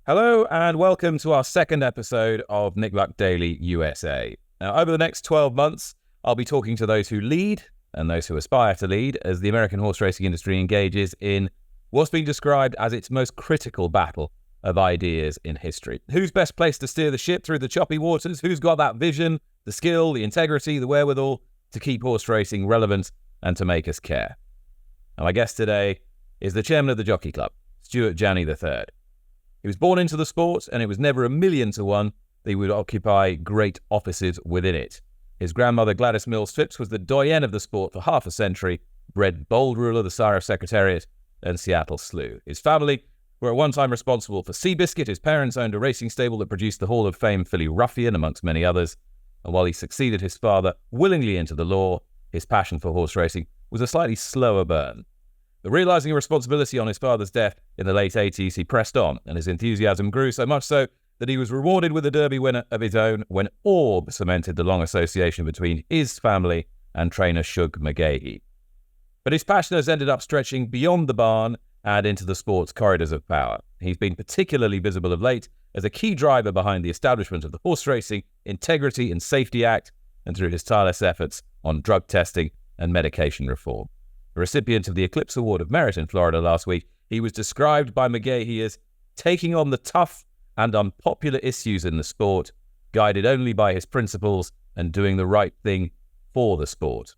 Hello and welcome to our second episode of Nick Luck Daily USA. Now, over the next 12 months, I'll be talking to those who lead and those who aspire to lead as the American horse racing industry engages in what's been described as its most critical battle of ideas in history. Who's best placed to steer the ship through the choppy waters? Who's got that vision, the skill, the integrity, the wherewithal to keep horse racing relevant and to make us care? And my guest today is the chairman of the Jockey Club, Stuart Janney III. He was born into the sport, and it was never a million to one that he would occupy great offices within it. His grandmother, Gladys Mills Phipps, was the doyenne of the sport for half a century, bred Bold Ruler, the sire of Secretariat, and Seattle Slew. His family were at one time responsible for Seabiscuit. His parents owned a racing stable that produced the Hall of Fame filly Ruffian, amongst many others. And while he succeeded his father willingly into the law, his passion for horse racing was a slightly slower burn. But realizing a responsibility on his father's death in the late 80s, he pressed on, and his enthusiasm grew so much so that he was rewarded with a Derby winner of his own when Orb cemented the long association between his family and trainer Shug McGahey. But his passion has ended up stretching beyond the barn and into the sport's corridors of power. He's been particularly visible of late as a key driver behind the establishment of the Horse Racing Integrity and Safety Act and through his tireless efforts on drug testing and medication reform. A recipient of the Eclipse Award of Merit in Florida last week, he was described by McGahey as taking on the tough and unpopular issues in the sport, guided only by his principles and doing the right thing for the sport.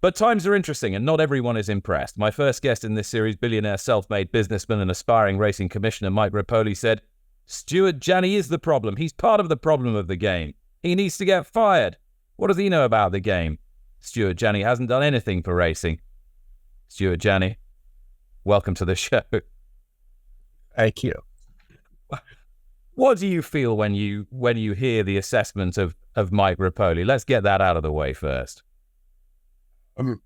But times are interesting and not everyone is impressed. My first guest in this series, billionaire self-made businessman and aspiring racing commissioner Mike Repole, said, "Stuart Janney is the problem. He's part of the problem of the game. He needs to get fired. What does he know about the game? Stuart Janney hasn't done anything for racing." Stuart Janney, welcome to the show. Thank you. What do you feel when you hear the assessment of Mike Repole? Let's get that out of the way first. I've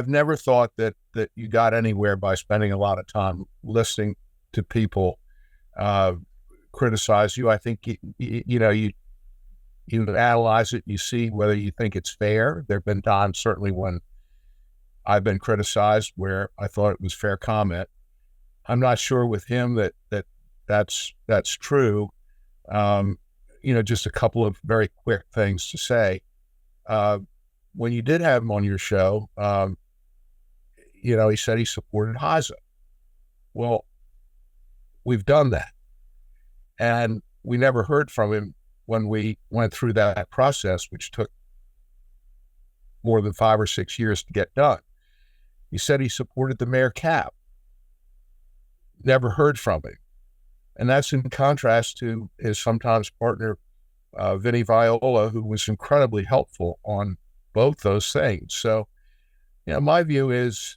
never thought that you got anywhere by spending a lot of time listening to people criticize you. I think you analyze it, you see whether you think it's fair. There have been times, certainly, when I've been criticized where I thought it was fair comment. I'm not sure with him that's true. Just a couple of very quick things to say. When you did have him on your show, he said he supported HISA. Well, we've done that. And we never heard from him when we went through that process, which took more than 5 or 6 years to get done. He said he supported the mayor cap. Never heard from him. And that's in contrast to his sometimes partner, Vinny Viola, who was incredibly helpful on both those things. So, my view is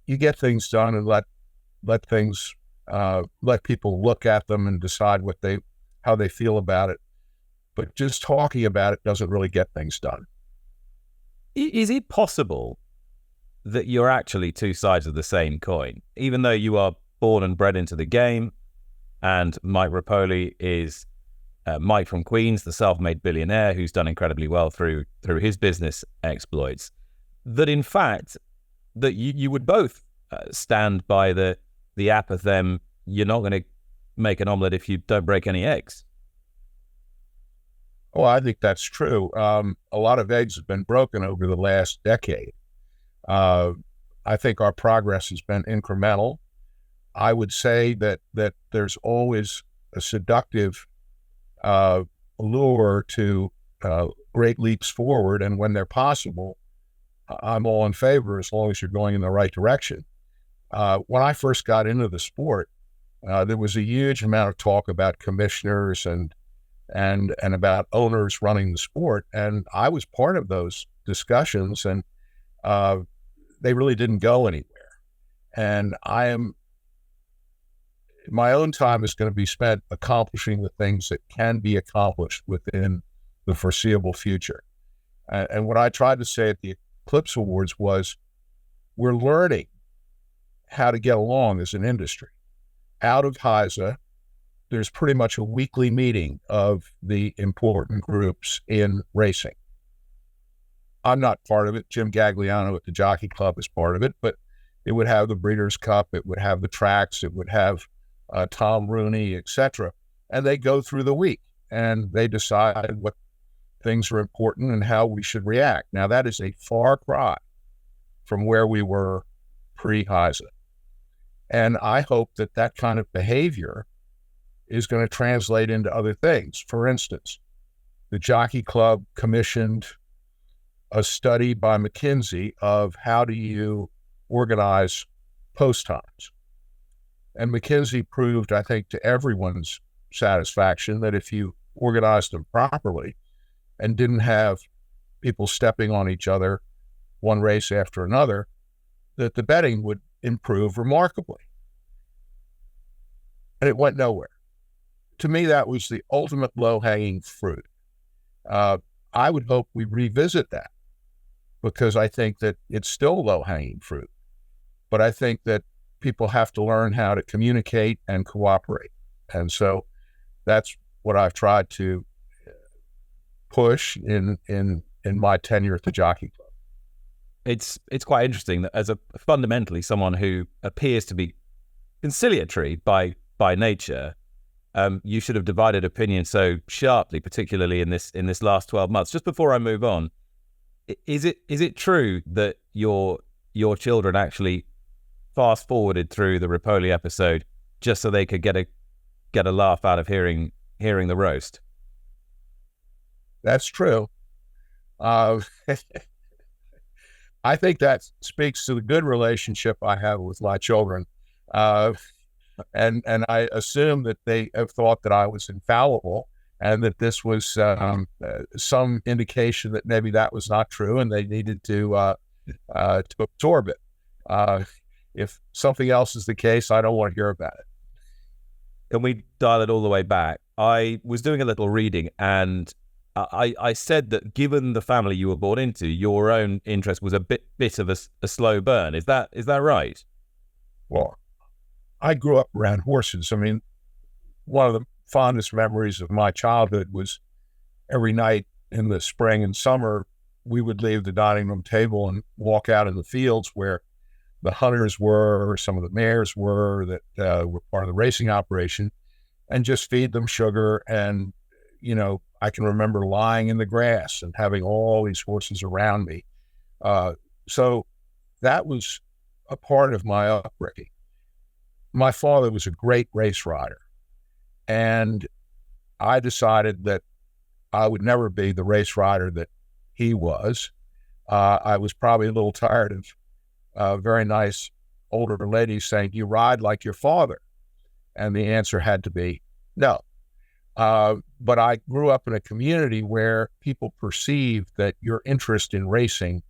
you get things done and let things, let people look at them and decide how they feel about it. But just talking about it doesn't really get things done. Is it possible that you're actually two sides of the same coin, even though you are born and bred into the game, and Mike Repole is Mike from Queens, the self-made billionaire who's done incredibly well through his business exploits, that in fact that you would both stand by the apothem, you're not going to make an omelet if you don't break any eggs? Oh, I think that's true. A lot of eggs have been broken over the last decade. I think our progress has been incremental. I would say that there's always a seductive allure to great leaps forward, and when they're possible, I'm all in favor as long as you're going in the right direction. When I first got into the sport, there was a huge amount of talk about commissioners and about owners running the sport, and I was part of those discussions, and they really didn't go anywhere. And my own time is going to be spent accomplishing the things that can be accomplished within the foreseeable future. And what I tried to say at the Eclipse Awards was, we're learning how to get along as an industry. Out of HISA, there's pretty much a weekly meeting of the important groups in racing. I'm not part of it. Jim Gagliano at the Jockey Club is part of it, but It would have the Breeders' Cup, it would have the tracks, it would have Tom Rooney, etc. And they go through the week and they decide what things are important and how we should react. Now, that is a far cry from where we were pre-HISA. And I hope that that kind of behavior is going to translate into other things. For instance, the Jockey Club commissioned a study by McKinsey of how do you organize post times. And McKinsey proved, I think, to everyone's satisfaction that if you organized them properly and didn't have people stepping on each other, one race after another, that the betting would improve remarkably. And it went nowhere. To me, that was the ultimate low-hanging fruit. I would hope we revisit that because I think that it's still low-hanging fruit. But I think that people have to learn how to communicate and cooperate. And so that's what I've tried to push in my tenure at the Jockey Club. It's quite interesting that as fundamentally someone who appears to be conciliatory by nature, you should have divided opinion so sharply, particularly in this last 12 months. Just before I move on, is it true that your children actually fast forwarded through the Repole episode just so they could get a laugh out of hearing the roast? That's true. I think that speaks to the good relationship I have with my children. And I assume that they have thought that I was infallible and that this was some indication that maybe that was not true and they needed to absorb it. If something else is the case, I don't want to hear about it. Can we dial it all the way back? I was doing a little reading and I said that given the family you were born into, your own interest was a bit of a slow burn. Is that right? Well, I grew up around horses. I mean, one of the fondest memories of my childhood was every night in the spring and summer, we would leave the dining room table and walk out in the fields where the hunters were, or some of the mares were that were part of the racing operation, and just feed them sugar. And, I can remember lying in the grass and having all these horses around me. So that was a part of my upbringing. My father was a great race rider, and I decided that I would never be the race rider that he was. I was probably a little tired of very nice older ladies saying, "Do you ride like your father?" And the answer had to be no. But I grew up in a community where people perceived that your interest in racing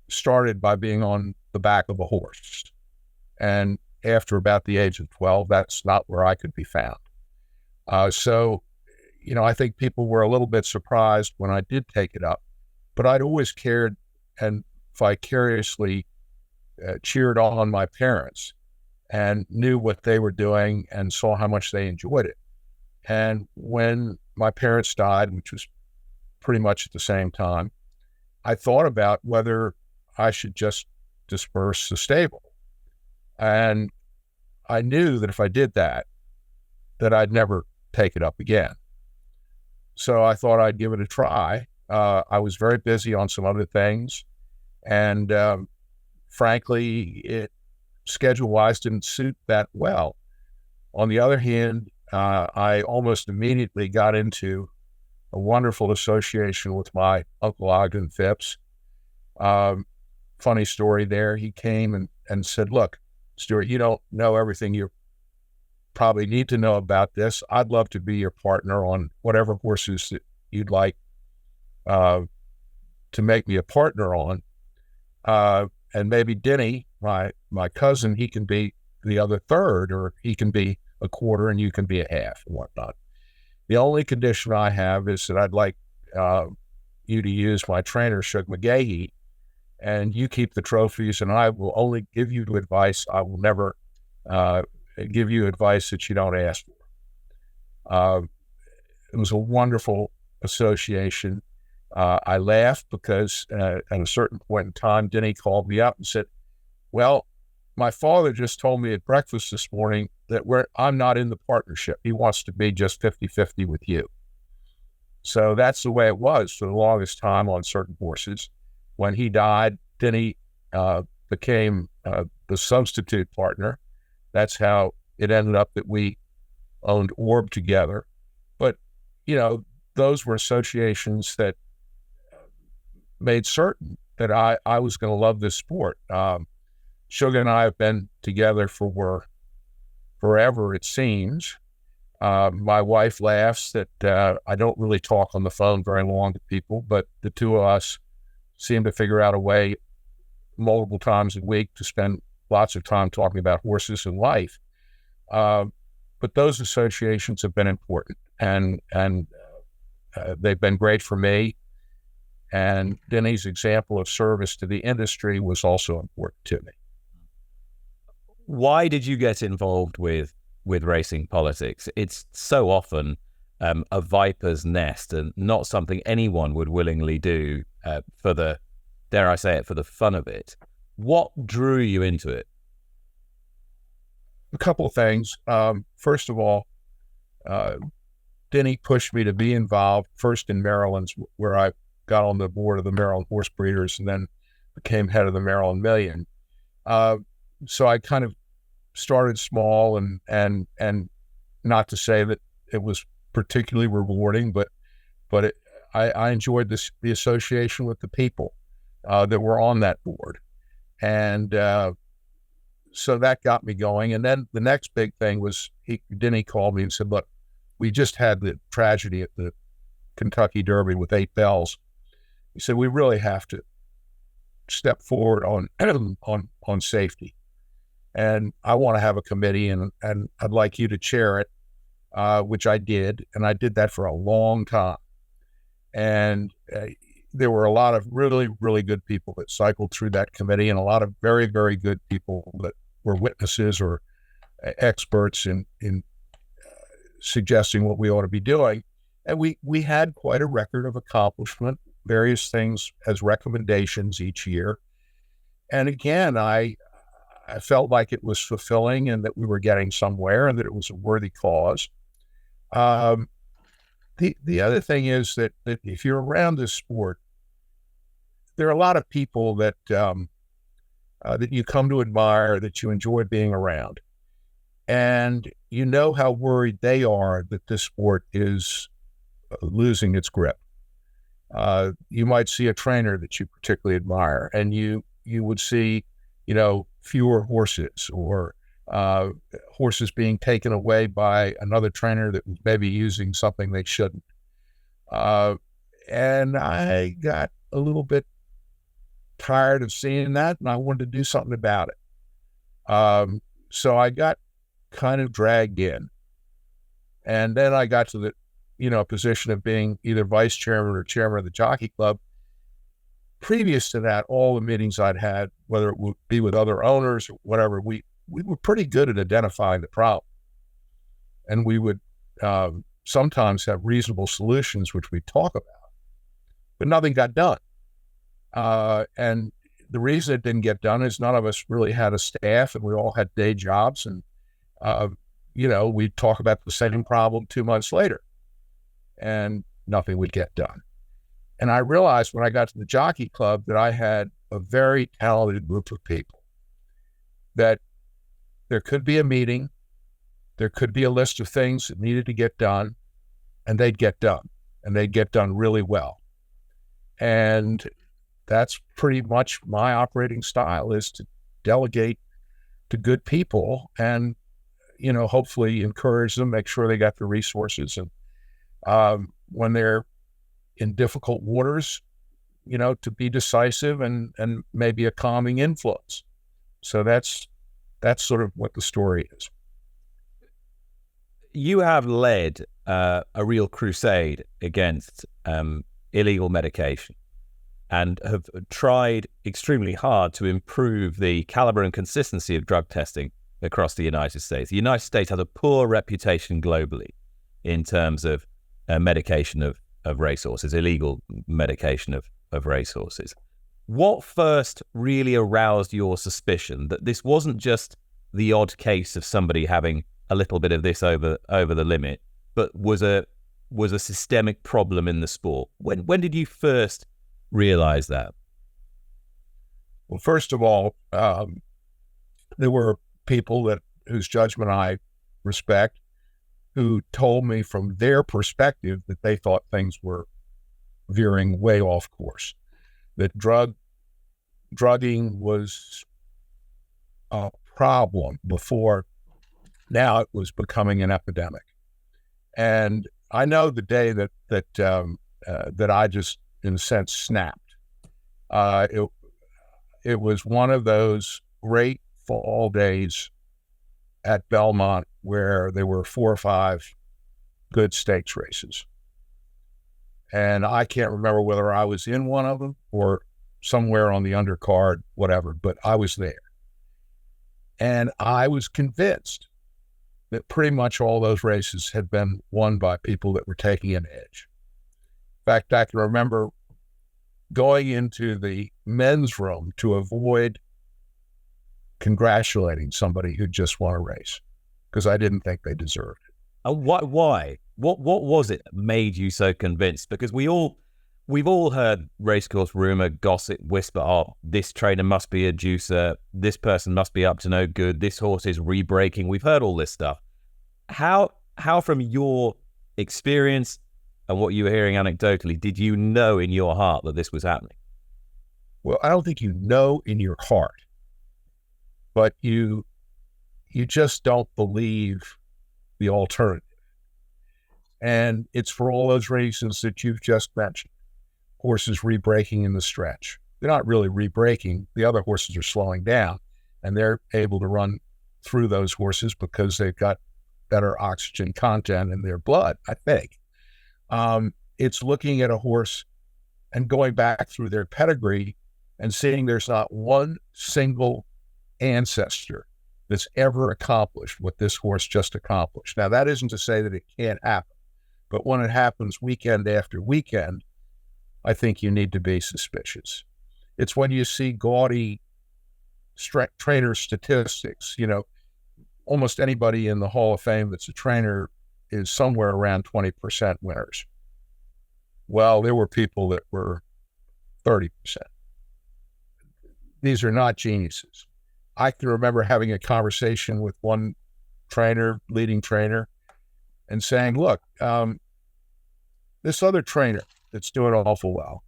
started by being on the back of a horse. And after about the age of 12, that's not where I could be found. So, I think people were a little bit surprised when I did take it up, but I'd always cared and vicariously cheered on my parents and knew what they were doing and saw how much they enjoyed it. And when my parents died, which was pretty much at the same time, I thought about whether I should just disperse the stable. And I knew that if I did that I'd never take it up again. So I thought I'd give it a try. I was very busy on some other things. And frankly, it schedule-wise didn't suit that well. On the other hand, I almost immediately got into a wonderful association with my Uncle Ogden Phipps. Funny story there. He came and said, "Look, Stuart, you don't know everything you probably need to know about this. I'd love to be your partner on whatever horses that you'd like to make me a partner on. And maybe Denny, my cousin, he can be the other third, or he can be a quarter and you can be a half and whatnot. The only condition I have is that I'd like you to use my trainer, Shug McGahee, and you keep the trophies, and I will only give you advice. I will never give you advice that you don't ask for." It was a wonderful association. I laughed because at a certain point in time, Denny called me up and said, Well, my father just told me at breakfast this morning that I'm not in the partnership. He wants to be just 50-50 with you. So that's the way it was for the longest time on certain horses. When he died, Denny became the substitute partner. That's how it ended up that we owned Orb together. But, those were associations that made certain that I was going to love this sport. Sugar and I have been together for forever, it seems. My wife laughs that I don't really talk on the phone very long to people, but the two of us seem to figure out a way multiple times a week to spend lots of time talking about horses and life. But those associations have been important, and they've been great for me. And Denny's example of service to the industry was also important to me. Why did you get involved with racing politics? It's so often a viper's nest and not something anyone would willingly do for the, dare I say it, for the fun of it. What drew you into it? A couple of things. First of all, Denny pushed me to be involved first in Maryland's, where I got on the board of the Maryland Horse Breeders and then became head of the Maryland Million. So I kind of started small and not to say that it was particularly rewarding, but I enjoyed the association with the people that were on that board. And so that got me going. And then the next big thing was Denny called me and said, look, we just had the tragedy at the Kentucky Derby with 8 bells. He said, we really have to step forward on safety. And I want to have a committee and I'd like you to chair it, which I did. And I did that for a long time. And there were a lot of really, really good people that cycled through that committee and a lot of very, very good people that were witnesses or experts in suggesting what we ought to be doing. And we had quite a record of accomplishment, various things as recommendations each year. And again, I felt like it was fulfilling and that we were getting somewhere and that it was a worthy cause. The other thing is that if you're around this sport, there are a lot of people that that you come to admire, that you enjoy being around. And you know how worried they are that this sport is losing its grip. You might see a trainer that you particularly admire, and you would see, fewer horses or horses being taken away by another trainer that was maybe using something they shouldn't. And I got a little bit tired of seeing that, and I wanted to do something about it. So I got kind of dragged in. And then I got to the, position of being either vice chairman or chairman of the Jockey Club. Previous to that, all the meetings I'd had, whether it would be with other owners or whatever, we were pretty good at identifying the problem. And we would sometimes have reasonable solutions, which we'd talk about, but nothing got done. And the reason it didn't get done is none of us really had a staff, and we all had day jobs. And, we'd talk about the same problem 2 months later, and nothing would get done. And I realized when I got to the Jockey Club that I had a very talented group of people, that there could be a meeting, there could be a list of things that needed to get done, and they'd get done, and they'd get done really well. And that's pretty much my operating style, is to delegate to good people and, hopefully encourage them, make sure they got the resources. And when they're in difficult waters, to be decisive and maybe a calming influence. So that's sort of what the story is. You have led a real crusade against illegal medication and have tried extremely hard to improve the caliber and consistency of drug testing across the United States. The United States has a poor reputation globally in terms of medication of racehorses, illegal medication of racehorses. What first really aroused your suspicion that this wasn't just the odd case of somebody having a little bit of this over the limit, but was a systemic problem in the sport? When did you first realize that? Well, first of all, there were people whose judgment I respect, who told me from their perspective that they thought things were veering way off course, that drugging was a problem before. Now it was becoming an epidemic. And I know the day that I just, in a sense, snapped. It was one of those great fall days at Belmont where there were 4 or 5 good stakes races. And I can't remember whether I was in one of them or somewhere on the undercard, whatever, but I was there. And I was convinced that pretty much all those races had been won by people that were taking an edge. In fact, I can remember going into the men's room to avoid congratulating somebody who just won a race because I didn't think they deserved it. Why? What was it that made you so convinced? Because we've all heard racecourse rumor, gossip, whisper, oh, this trainer must be a juicer, this person must be up to no good, this horse is re-breaking. We've heard all this stuff. How from your experience and what you were hearing anecdotally, did you know in your heart that this was happening? Well, I don't think you know in your heart, but you just don't believe the alternative. And it's for all those reasons that you've just mentioned. Horses re-breaking in the stretch. They're not really re-breaking. The other horses are slowing down, and they're able to run through those horses because they've got better oxygen content in their blood, I think. It's looking at a horse and going back through their pedigree and seeing there's not one single ancestor that's ever accomplished what this horse just accomplished. Now, that isn't to say that it can't happen, but when it happens weekend after weekend, I think you need to be suspicious. It's when you see gaudy trainer statistics, almost anybody in the Hall of Fame that's a trainer is somewhere around 20% winners. Well, there were people that were 30%. These are not geniuses. I can remember having a conversation with one leading trainer, and saying, look, this other trainer that's doing awful well,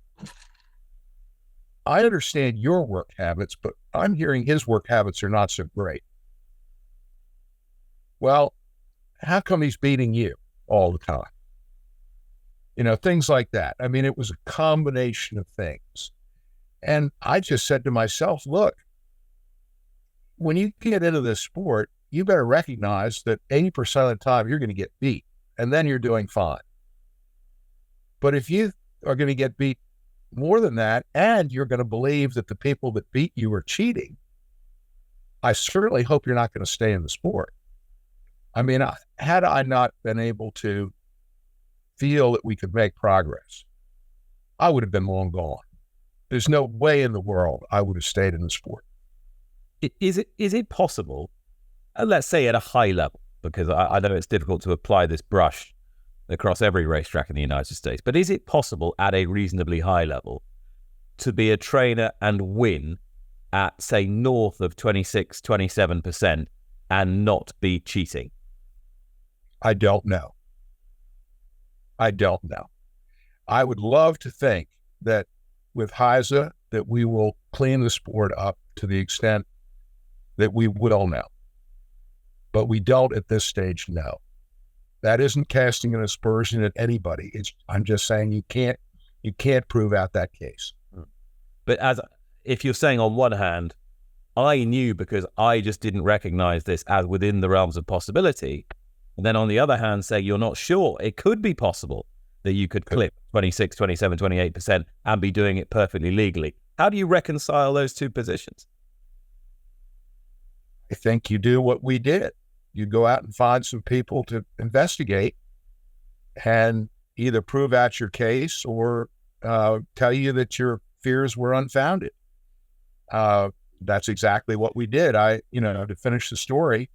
I understand your work habits, but I'm hearing his work habits are not so great. Well, how come he's beating you all the time? Things like that. I mean, it was a combination of things. And I just said to myself, look, when you get into this sport, you better recognize that 80% of the time you're going to get beat, and then you're doing fine. But if you are going to get beat more than that, and you're going to believe that the people that beat you are cheating, I certainly hope you're not going to stay in the sport. I mean, had I not been able to feel that we could make progress, I would have been long gone. There's no way in the world I would have stayed in the sport. Is it possible, let's say at a high level, because I know it's difficult to apply this brush across every racetrack in the United States, but is it possible at a reasonably high level to be a trainer and win at, say, north of 26, 27% and not be cheating? I don't know. I would love to think that with HISA that we will clean the sport up to the extent that we will know. But we don't at this stage know. That isn't casting an aspersion at anybody. I'm just saying you can't prove out that case. But if you're saying on one hand, I knew because I just didn't recognize this as within the realms of possibility. And then on the other hand, say you're not sure, it could be possible that you could clip 26, 27, 28% and be doing it perfectly legally. How do you reconcile those two positions? I think you do what we did. You go out and find some people to investigate and either prove out your case or tell you that you're fears were unfounded. That's exactly what we did. To finish the story,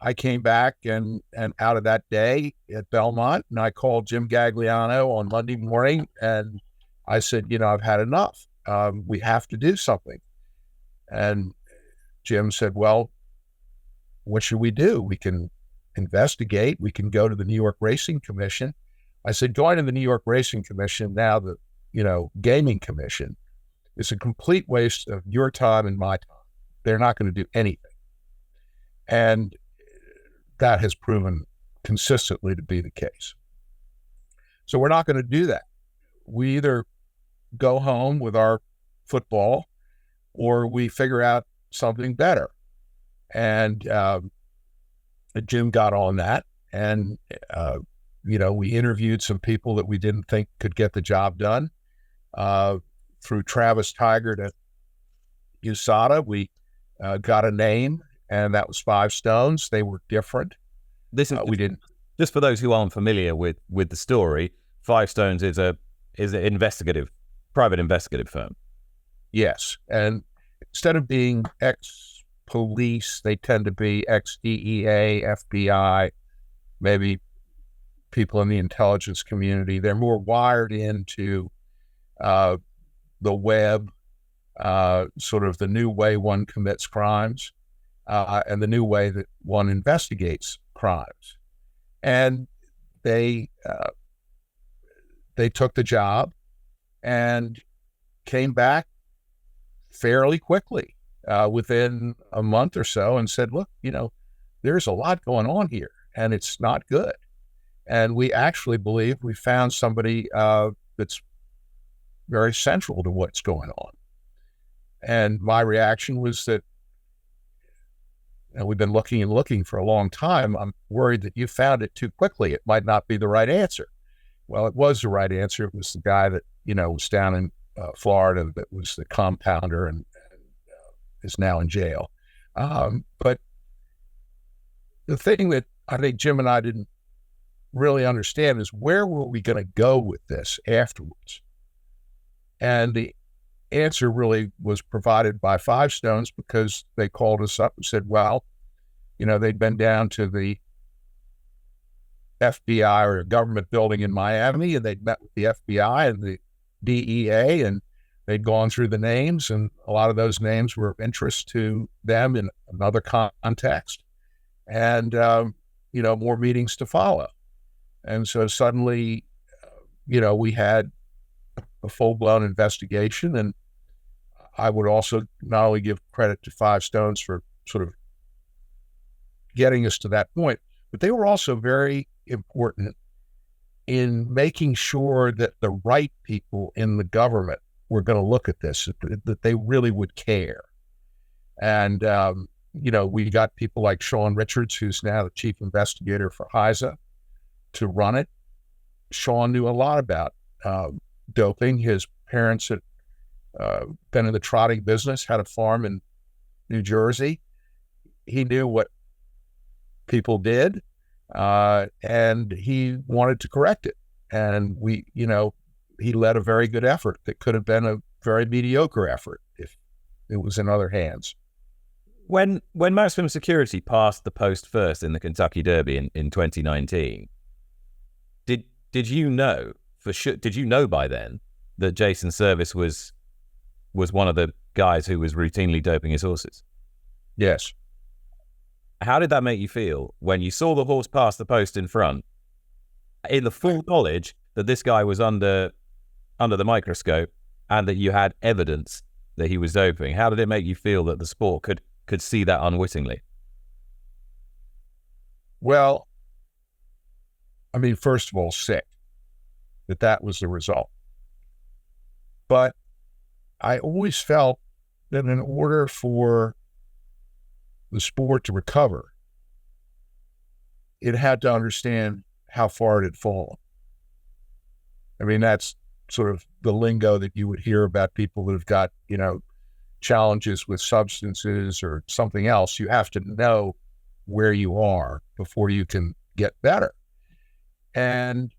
I came back and out of that day at Belmont, and I called Jim Gagliano on Monday morning, and I said, I've had enough. We have to do something. And Jim said, well, what should we do? We can investigate. We can go to the New York Racing Commission. I said, going to the New York Racing Commission, now the, gaming commission, is a complete waste of your time and my time. They're not going to do anything. And that has proven consistently to be the case. So we're not going to do that. We either go home with our football or we figure out something better. And Jim got on that. And, we interviewed some people that we didn't think could get the job done. Through Travis Tigert at USADA, we got a name, and that was Five Stones. They were different. We didn't. Just for those who aren't familiar with the story, Five Stones is an private investigative firm. Yes, and instead of being ex-police, they tend to be ex-DEA, FBI, maybe people in the intelligence community. They're more wired into the web, sort of the new way one commits crimes, and the new way that one investigates crimes. And they took the job and came back fairly quickly, within a month or so, and said, look, there's a lot going on here, and it's not good. And we actually believe we found somebody that's very central to what's going on. And my reaction was that, we've been looking and looking for a long time. I'm worried that you found it too quickly. It might not be the right answer. Well, it was the right answer. It was the guy that, was down in Florida that was the compounder and is now in jail. But the thing that I think Jim and I didn't really understand is, where were we going to go with this afterwards? And the answer really was provided by Five Stones, because they called us up and said, well, they'd been down to the FBI or a government building in Miami, and they'd met with the FBI and the DEA, and they'd gone through the names, and a lot of those names were of interest to them in another context, and, more meetings to follow. And so suddenly, we had a full-blown investigation. And I would also not only give credit to Five Stones for sort of getting us to that point, but they were also very important in making sure that the right people in the government were going to look at this, that they really would care. And, we got people like Sean Richards, who's now the chief investigator for HISA, to run it. Sean knew a lot about doping. His parents had been in the trotting business, had a farm in New Jersey. He knew what people did, and he wanted to correct it. And he led a very good effort that could have been a very mediocre effort if it was in other hands. When Maximum Security passed the post first in the Kentucky Derby in 2019, did you know for sure? Did you know by then that Jason Servis was one of the guys who was routinely doping his horses? Yes. How did that make you feel when you saw the horse pass the post in front, in the full knowledge that this guy was under the microscope and that you had evidence that he was doping? How did it make you feel that the sport could see that unwittingly? Well, I mean, first of all, sick that was the result. But I always felt that in order for the sport to recover, it had to understand how far it had fallen. I mean, that's sort of the lingo that you would hear about people that have got, challenges with substances or something else. You have to know where you are before you can get better. And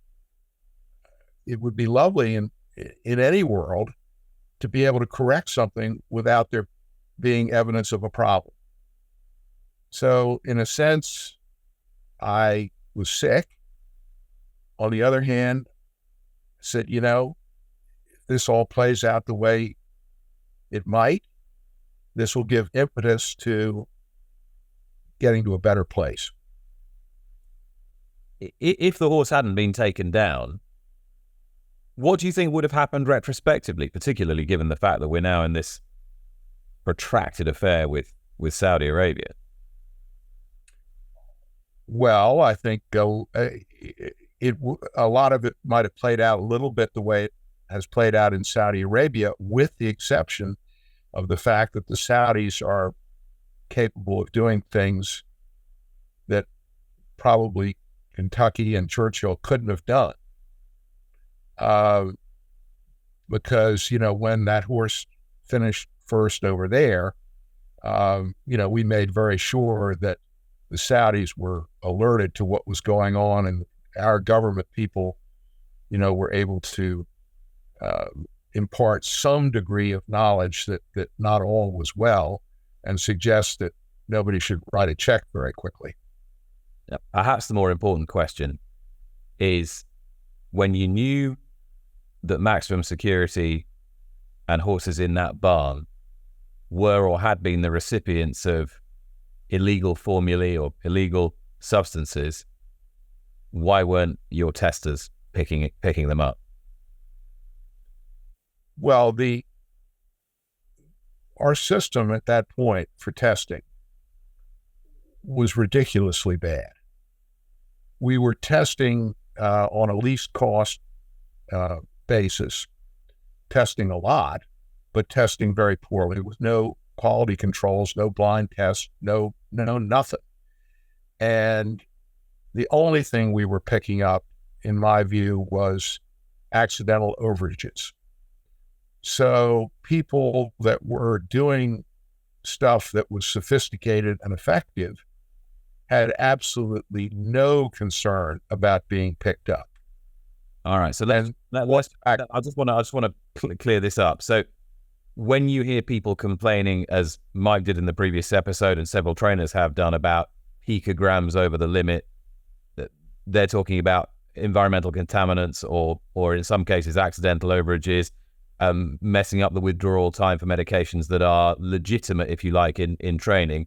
it would be lovely in any world to be able to correct something without there being evidence of a problem. So in a sense, I was sick. On the other hand, I said, if this all plays out the way it might, this will give impetus to getting to a better place. If the horse hadn't been taken down, what do you think would have happened retrospectively, particularly given the fact that we're now in this protracted affair with Saudi Arabia? Well, I think a lot of it might have played out a little bit the way it has played out in Saudi Arabia, with the exception of the fact that the Saudis are capable of doing things that probably Kentucky and Churchill couldn't have done. Because, when that horse finished first over there, we made very sure that the Saudis were alerted to what was going on, and our government people, were able to impart some degree of knowledge that not all was well, and suggest that nobody should write a check very quickly. Perhaps the more important question is, when you knew that maximum security and horses in that barn were or had been the recipients of illegal formulae or illegal substances, why weren't your testers picking them up? Well, our system at that point for testing was ridiculously bad. We were testing on a least cost basis, testing a lot, but testing very poorly, with no quality controls, no blind tests, no nothing. And the only thing we were picking up, in my view, was accidental overages. So people that were doing stuff that was sophisticated and effective had absolutely no concern about being picked up. All right, so I just want to clear this up. So when you hear people complaining, as Mike did in the previous episode and several trainers have done, about picograms over the limit, they're talking about environmental contaminants or in some cases accidental overages, messing up the withdrawal time for medications that are legitimate, if you like, in training.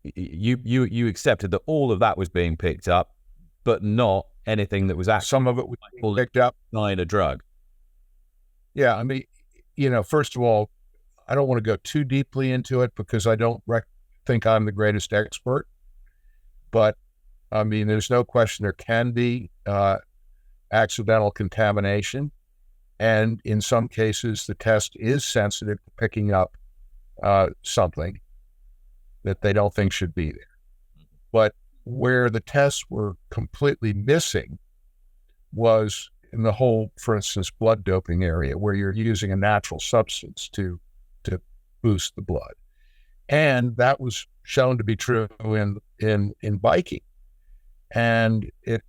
You accepted that all of that was being picked up, but not anything that was actually, some of it was picked up in a drug. Yeah, I mean, first of all, I don't want to go too deeply into it because I don't think I'm the greatest expert. But I mean, there's no question there can be accidental contamination, and in some cases, the test is sensitive to picking up something that they don't think should be there. But where the tests were completely missing was in the whole, for instance, blood doping area, where you're using a natural substance to boost the blood. And that was shown to be true in biking. And it,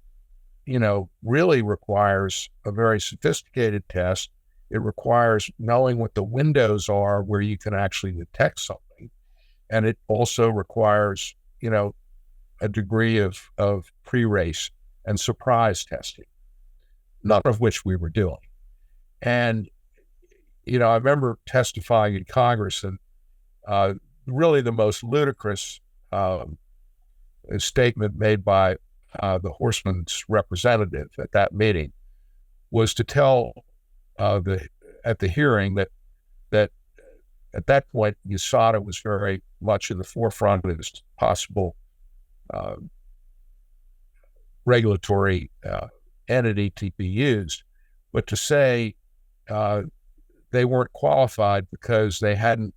really requires a very sophisticated test. It requires knowing what the windows are where you can actually detect something. And it also requires, a degree of pre-race and surprise testing, none of which we were doing. And, I remember testifying in Congress, and really the most ludicrous statement made by the horseman's representative at that meeting was to tell at the hearing that at that point, USADA was very much in the forefront of this possible regulatory entity to be used, but to say they weren't qualified because they hadn't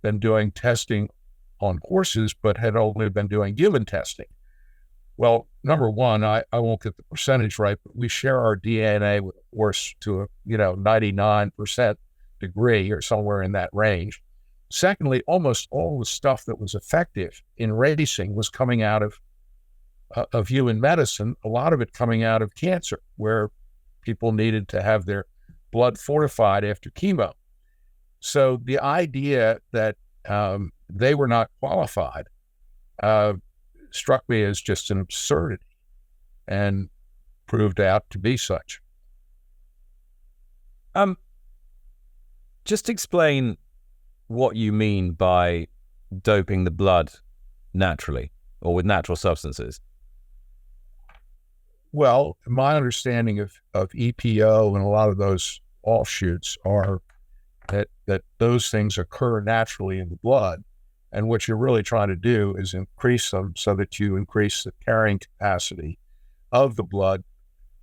been doing testing on horses, but had only been doing human testing. Well, number one, I won't get the percentage right, but we share our DNA with a horse to a 99% degree or somewhere in that range. Secondly, almost all the stuff that was effective in racing was coming out of human medicine, a lot of it coming out of cancer, where people needed to have their blood fortified after chemo. So the idea that they were not qualified struck me as just an absurdity and proved out to be such. Just explain what you mean by doping the blood naturally or with natural substances. Well, my understanding of EPO and a lot of those offshoots are that those things occur naturally in the blood. And what you're really trying to do is increase them so that you increase the carrying capacity of the blood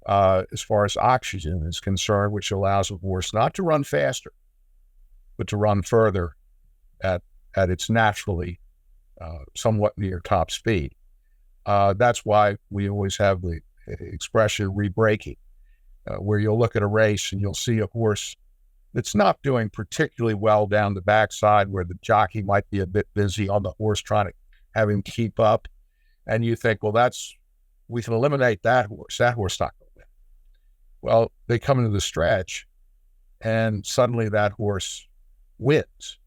as far as oxygen is concerned, which allows a horse not to run faster, but to run further at its naturally somewhat near top speed. That's why we always have the expression re-braking, where you'll look at a race and you'll see a horse that's not doing particularly well down the backside, where the jockey might be a bit busy on the horse trying to have him keep up. And you think, well, we can eliminate that horse. That horse not going to win. Well, they come into the stretch and suddenly that horse wins.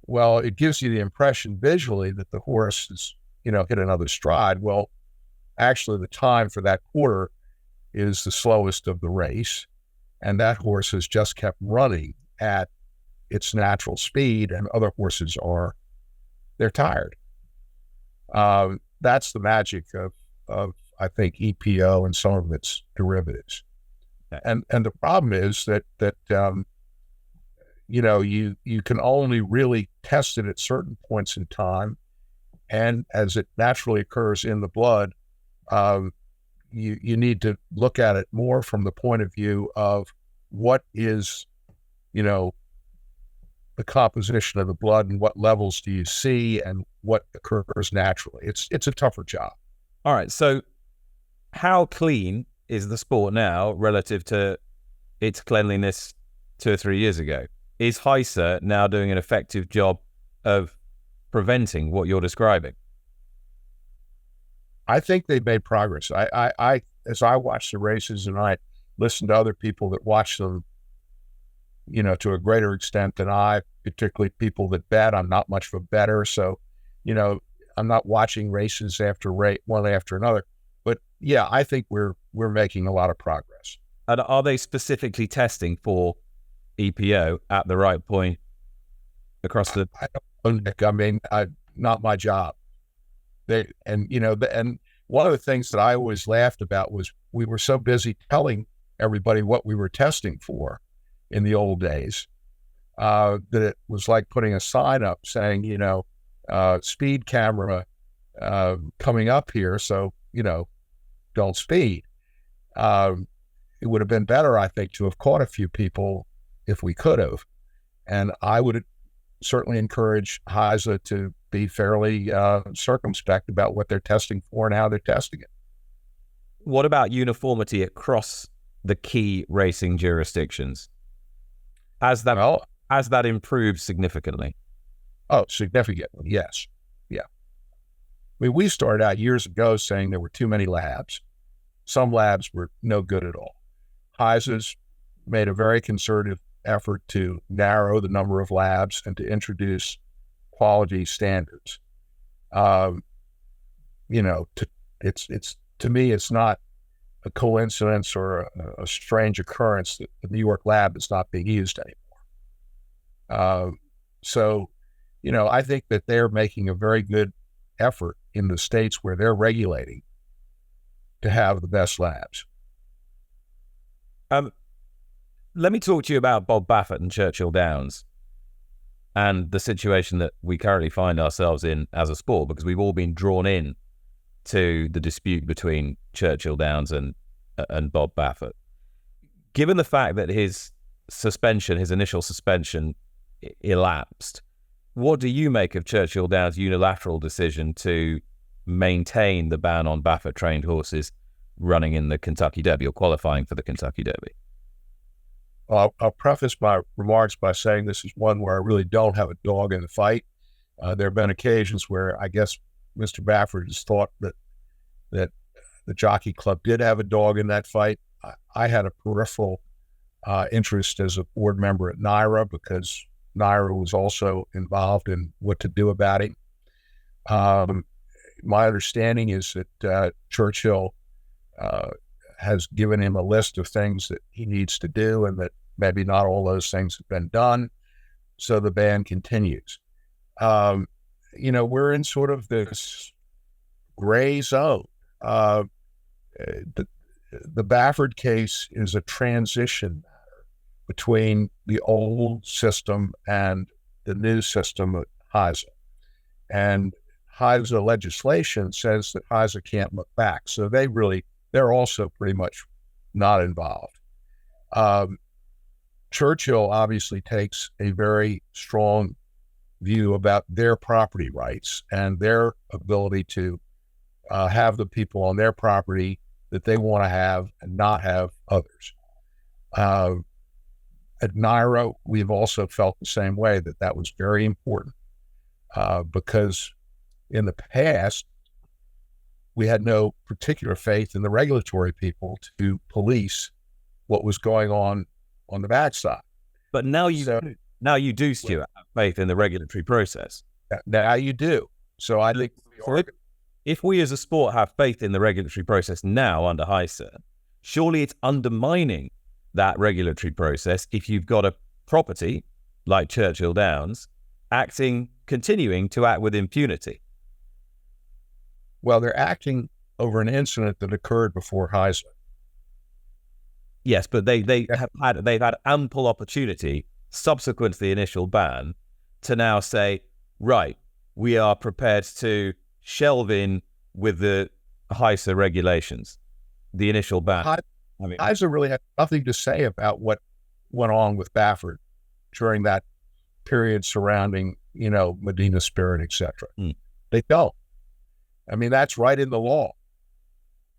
Well, it gives you the impression visually that the horse is, hit another stride. Well, actually the time for that quarter is the slowest of the race. And that horse has just kept running at its natural speed, and other horses they're tired. That's the magic of I think EPO and some of its derivatives. And the problem is that you can only really test it at certain points in time, and as it naturally occurs in the blood, you need to look at it more from the point of view of what is, the composition of the blood and what levels do you see and what occurs naturally. It's a tougher job. All right. So how clean is the sport now relative to its cleanliness 2 or 3 years ago? Is HISA now doing an effective job of preventing what you're describing? I think they've made progress. I as I watch the races and I listen to other people that watch them, to a greater extent than I, particularly people that bet. I'm not much of a bettor, so, I'm not watching races one after another. But yeah, I think we're making a lot of progress. And are they specifically testing for EPO at the right point across the? I don't know, Nick. I mean, not my job. And one of the things that I always laughed about was we were so busy telling everybody what we were testing for in the old days that it was like putting a sign up saying, speed camera coming up here, so don't speed. It would have been better, I think, to have caught a few people if we could have, and I would certainly encourage HISA to be fairly circumspect about what they're testing for and how they're testing it. What about uniformity across the key racing jurisdictions? Has that improved significantly? Oh, significantly, yes. Yeah. I mean, we started out years ago saying there were too many labs. Some labs were no good at all. HISA's made a very concerted effort to narrow the number of labs and to introduce quality standards. To me, it's not a coincidence or a strange occurrence that the New York lab is not being used anymore. I think that they're making a very good effort in the states where they're regulating to have the best labs. Let me talk to you about Bob Baffert and Churchill Downs and the situation that we currently find ourselves in as a sport, because we've all been drawn in to the dispute between Churchill Downs and Bob Baffert. Given the fact that his initial suspension elapsed, what do you make of Churchill Downs' unilateral decision to maintain the ban on Baffert-trained horses running in the Kentucky Derby or qualifying for the Kentucky Derby? I'll preface my remarks by saying this is one where I really don't have a dog in the fight. There have been occasions where I guess Mr. Baffert has thought that the Jockey Club did have a dog in that fight. I had a peripheral interest as a board member at NYRA, because NYRA was also involved in what to do about it. My understanding is that Churchill has given him a list of things that he needs to do, and that maybe not all those things have been done. So the ban continues. We're in sort of this gray zone. The Baffert case is a transition matter between the old system and the new system at HISA. And HISA legislation says that HISA can't look back. So they're also pretty much not involved. Churchill obviously takes a very strong view about their property rights and their ability to have the people on their property that they want to have and not have others. At NYRA, we've also felt the same way, that was very important because in the past, we had no particular faith in the regulatory people to police what was going on the backside. But now you do, Stuart, have faith in the regulatory process. Now you do. So I think if we as a sport have faith in the regulatory process now under HISA, surely it's undermining that regulatory process if you've got a property like Churchill Downs continuing to act with impunity. Well, they're acting over an incident that occurred before HISA. Yes, but they've had ample opportunity subsequent to the initial ban to now say, right, we are prepared to shelve in with the HISA regulations, the initial ban. HISA really had nothing to say about what went on with Baffert during that period surrounding, Medina Spirit, etc. They don't. I mean, that's right in the law.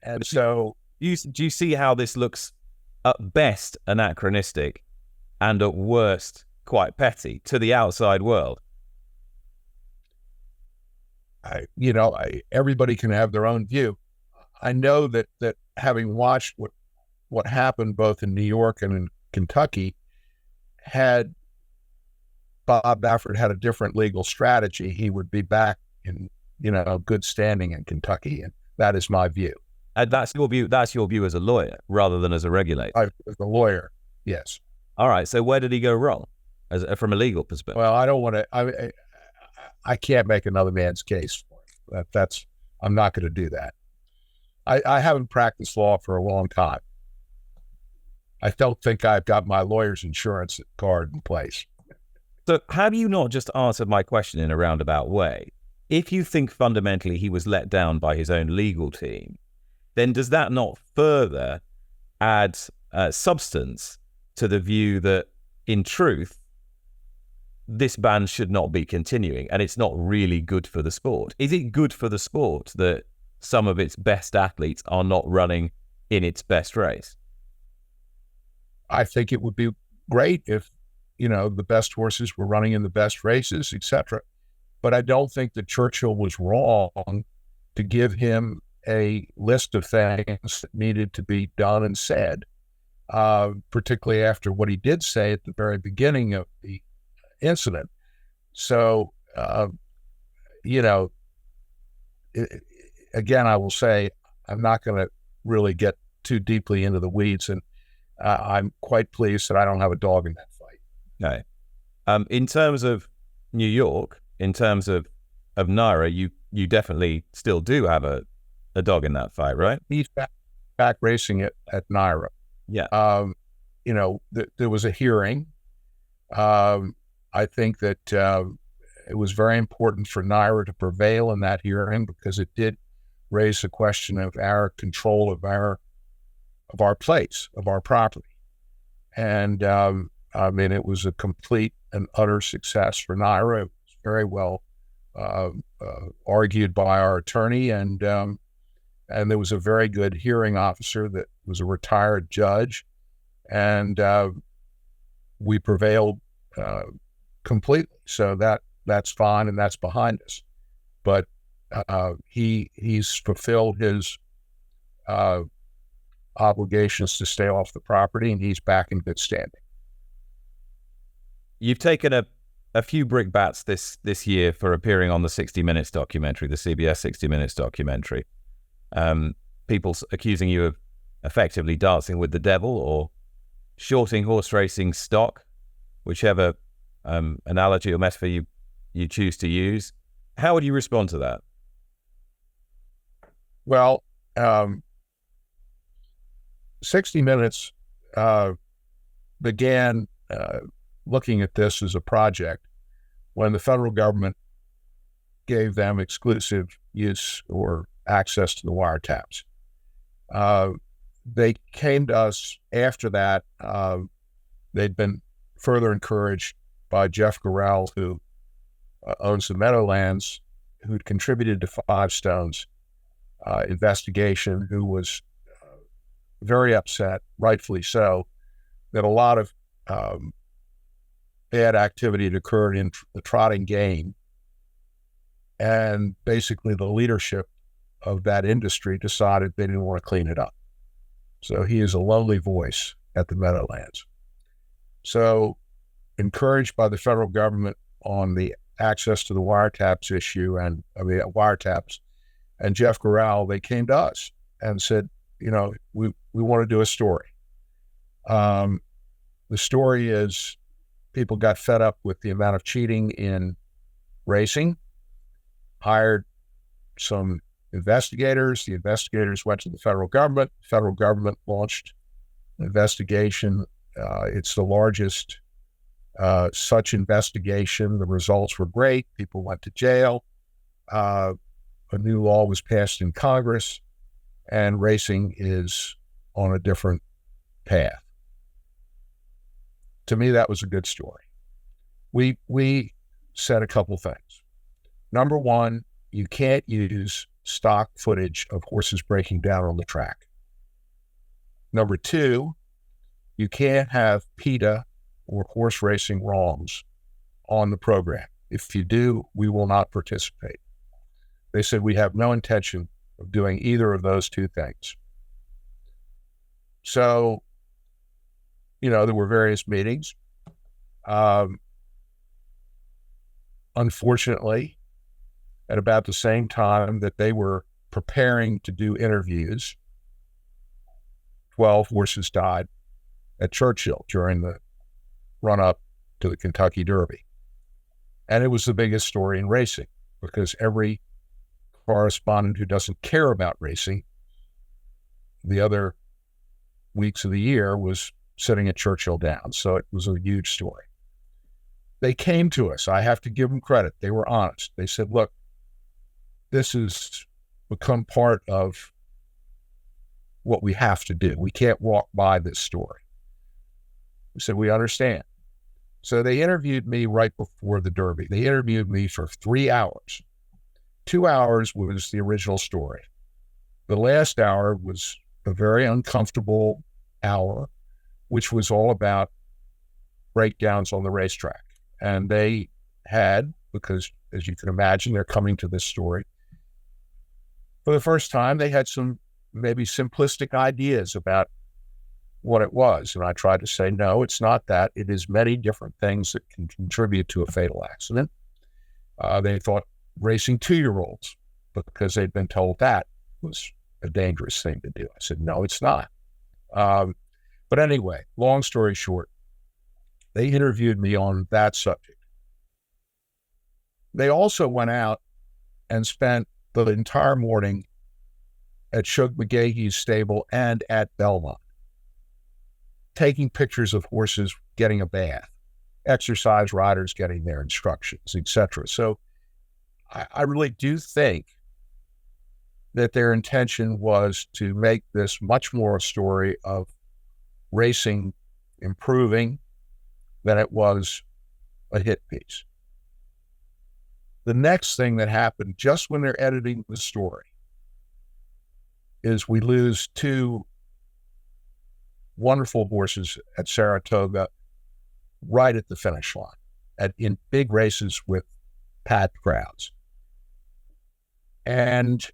And so do you see how this looks at best anachronistic and at worst quite petty to the outside world? Everybody can have their own view. I know that having watched what happened both in New York and in Kentucky, had Bob Baffert had a different legal strategy, he would be back in good standing in Kentucky, and that is my view. And that's your view. That's your view as a lawyer rather than as a regulator. As a lawyer, yes. All right. So where did he go wrong, from a legal perspective? Well, I don't want to. I can't make another man's case for him. I'm not going to do that. I haven't practiced law for a long time. I don't think I've got my lawyer's insurance card in place. So have you not just answered my question in a roundabout way? If you think fundamentally he was let down by his own legal team, then does that not further add substance to the view that, in truth, this ban should not be continuing and it's not really good for the sport? Is it good for the sport that some of its best athletes are not running in its best race? I think it would be great if, the best horses were running in the best races, etc. But I don't think that Churchill was wrong to give him a list of things that needed to be done and said, particularly after what he did say at the very beginning of the incident. So, again, I will say I'm not going to really get too deeply into the weeds, and I'm quite pleased that I don't have a dog in that fight. Okay. In terms of New York, in terms of NYRA, you definitely still do have a dog in that fight, right? He's back racing it at NYRA. Yeah. There was a hearing. I think that it was very important for NYRA to prevail in that hearing because it did raise the question of our control of our place, of our property. And it was a complete and utter success for NYRA. It was very well argued by our attorney, and there was a very good hearing officer that was a retired judge, and we prevailed completely. So that's fine, and that's behind us. But he's fulfilled his obligations to stay off the property, and he's back in good standing. You've taken a few brickbats this year for appearing on the 60 Minutes documentary, the CBS 60 Minutes documentary. People accusing you of effectively dancing with the devil or shorting horse racing stock, whichever analogy or metaphor you choose to use. How would you respond to that? Well, 60 Minutes began looking at this as a project when the federal government gave them exclusive use or access to the wiretaps. They came to us after that. They'd been further encouraged by Jeff Gorell, who owns the Meadowlands, who'd contributed to Five Stones investigation, who was very upset, rightfully so, that a lot of bad activity had occurred in the trotting game. And basically the leadership of that industry decided they didn't want to clean it up. So he is a lonely voice at the Meadowlands. So encouraged by the federal government on the access to the wiretaps issue and wiretaps and Jeff Gorell, they came to us and said, we want to do a story. The story is people got fed up with the amount of cheating in racing, hired some investigators. The investigators went to the federal government. The federal government launched an investigation. It's the largest such investigation. The results were great. People went to jail. A new law was passed in Congress, and racing is on a different path. To me, that was a good story. We said a couple things. Number one, you can't use stock footage of horses breaking down on the track. Number two, you can't have PETA or horse racing wrongs on the program. If you do, we will not participate. They said we have no intention of doing either of those two things. So, there were various meetings. Unfortunately, at about the same time that they were preparing to do interviews, 12 horses died at Churchill during the run-up to the Kentucky Derby. And it was the biggest story in racing because every correspondent who doesn't care about racing the other weeks of the year was sitting at Churchill Downs. So it was a huge story. They came to us. I have to give them credit. They were honest. They said, look, this has become part of what we have to do. We can't walk by this story. We said, we understand. So they interviewed me right before the Derby. They interviewed me for 3 hours. 2 hours was the original story. The last hour was a very uncomfortable hour, which was all about breakdowns on the racetrack. And they had, because as you can imagine, they're coming to this story. For the first time, they had some maybe simplistic ideas about what it was. And I tried to say, no, it's not that. It is many different things that can contribute to a fatal accident. They thought racing 2-year-olds, because they'd been told that was a dangerous thing to do. I said, no, it's not. But anyway, long story short, they interviewed me on that subject. They also went out and spent the entire morning at Shug McGahee's stable and at Belmont, taking pictures of horses getting a bath, exercise riders getting their instructions, etc. So I really do think that their intention was to make this much more a story of racing improving than it was a hit piece. The next thing that happened just when they're editing the story is we lose 2 wonderful horses at Saratoga right at the finish line in big races with packed crowds. And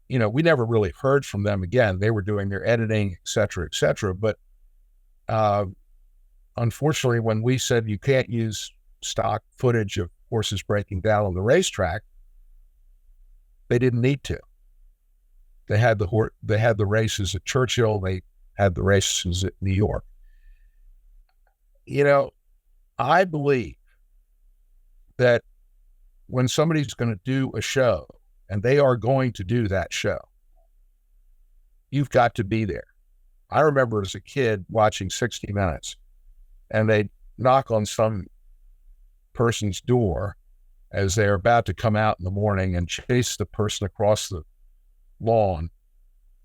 we never really heard from them again. They were doing their editing, et cetera, et cetera. But unfortunately, when we said you can't use stock footage of horses breaking down on the racetrack, they didn't need to. They had the races at Churchill. They had the races at New York. I believe that when somebody's going to do a show, and they are going to do that show, you've got to be there. I remember as a kid watching 60 Minutes, and they'd knock on some person's door as they're about to come out in the morning and chase the person across the lawn,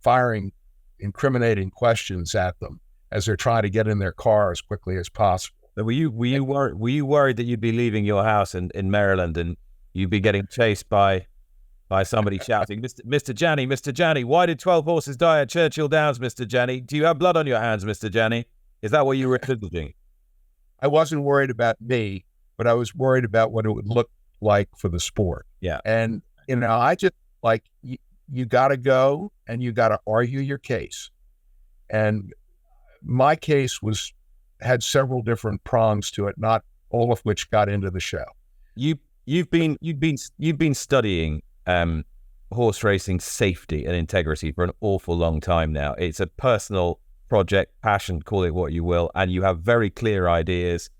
firing incriminating questions at them as they're trying to get in their car as quickly as possible. So were you worried that you'd be leaving your house in Maryland and you'd be getting chased by somebody shouting, Mr. Janney, why did 12 horses die at Churchill Downs, Mr. Janney? Do you have blood on your hands, Mr. Janney? Is that what you were envisaging? I wasn't worried about me, but I was worried about what it would look like for the sport. Yeah. And, I just you got to go and you got to argue your case. And my case had several different prongs to it, not all of which got into the show. You've been studying horse racing safety and integrity for an awful long time now. It's a personal project, passion, call it what you will, and you have very clear ideas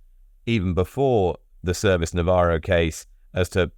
even before the Servis Navarro case as to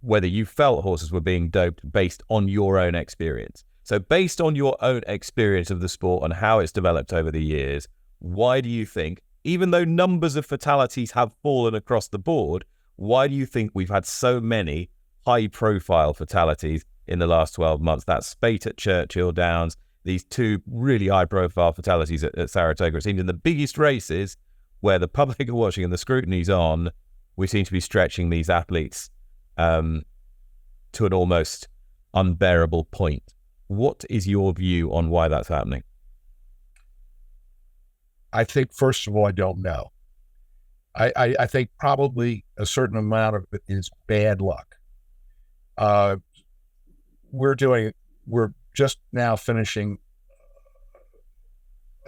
whether you felt horses were being doped based on your own experience. So based on your own experience of the sport and how it's developed over the years, why do you think, even though numbers of fatalities have fallen across the board, why do you think we've had so many high-profile fatalities in the last 12 months? That spate at Churchill Downs, these two really high-profile fatalities at Saratoga. It seems in the biggest races where the public are watching and the scrutiny's on, we seem to be stretching these athletes to an almost unbearable point. What is your view on why that's happening? I think, first of all, I don't know. I think probably a certain amount of it is bad luck. We're just now finishing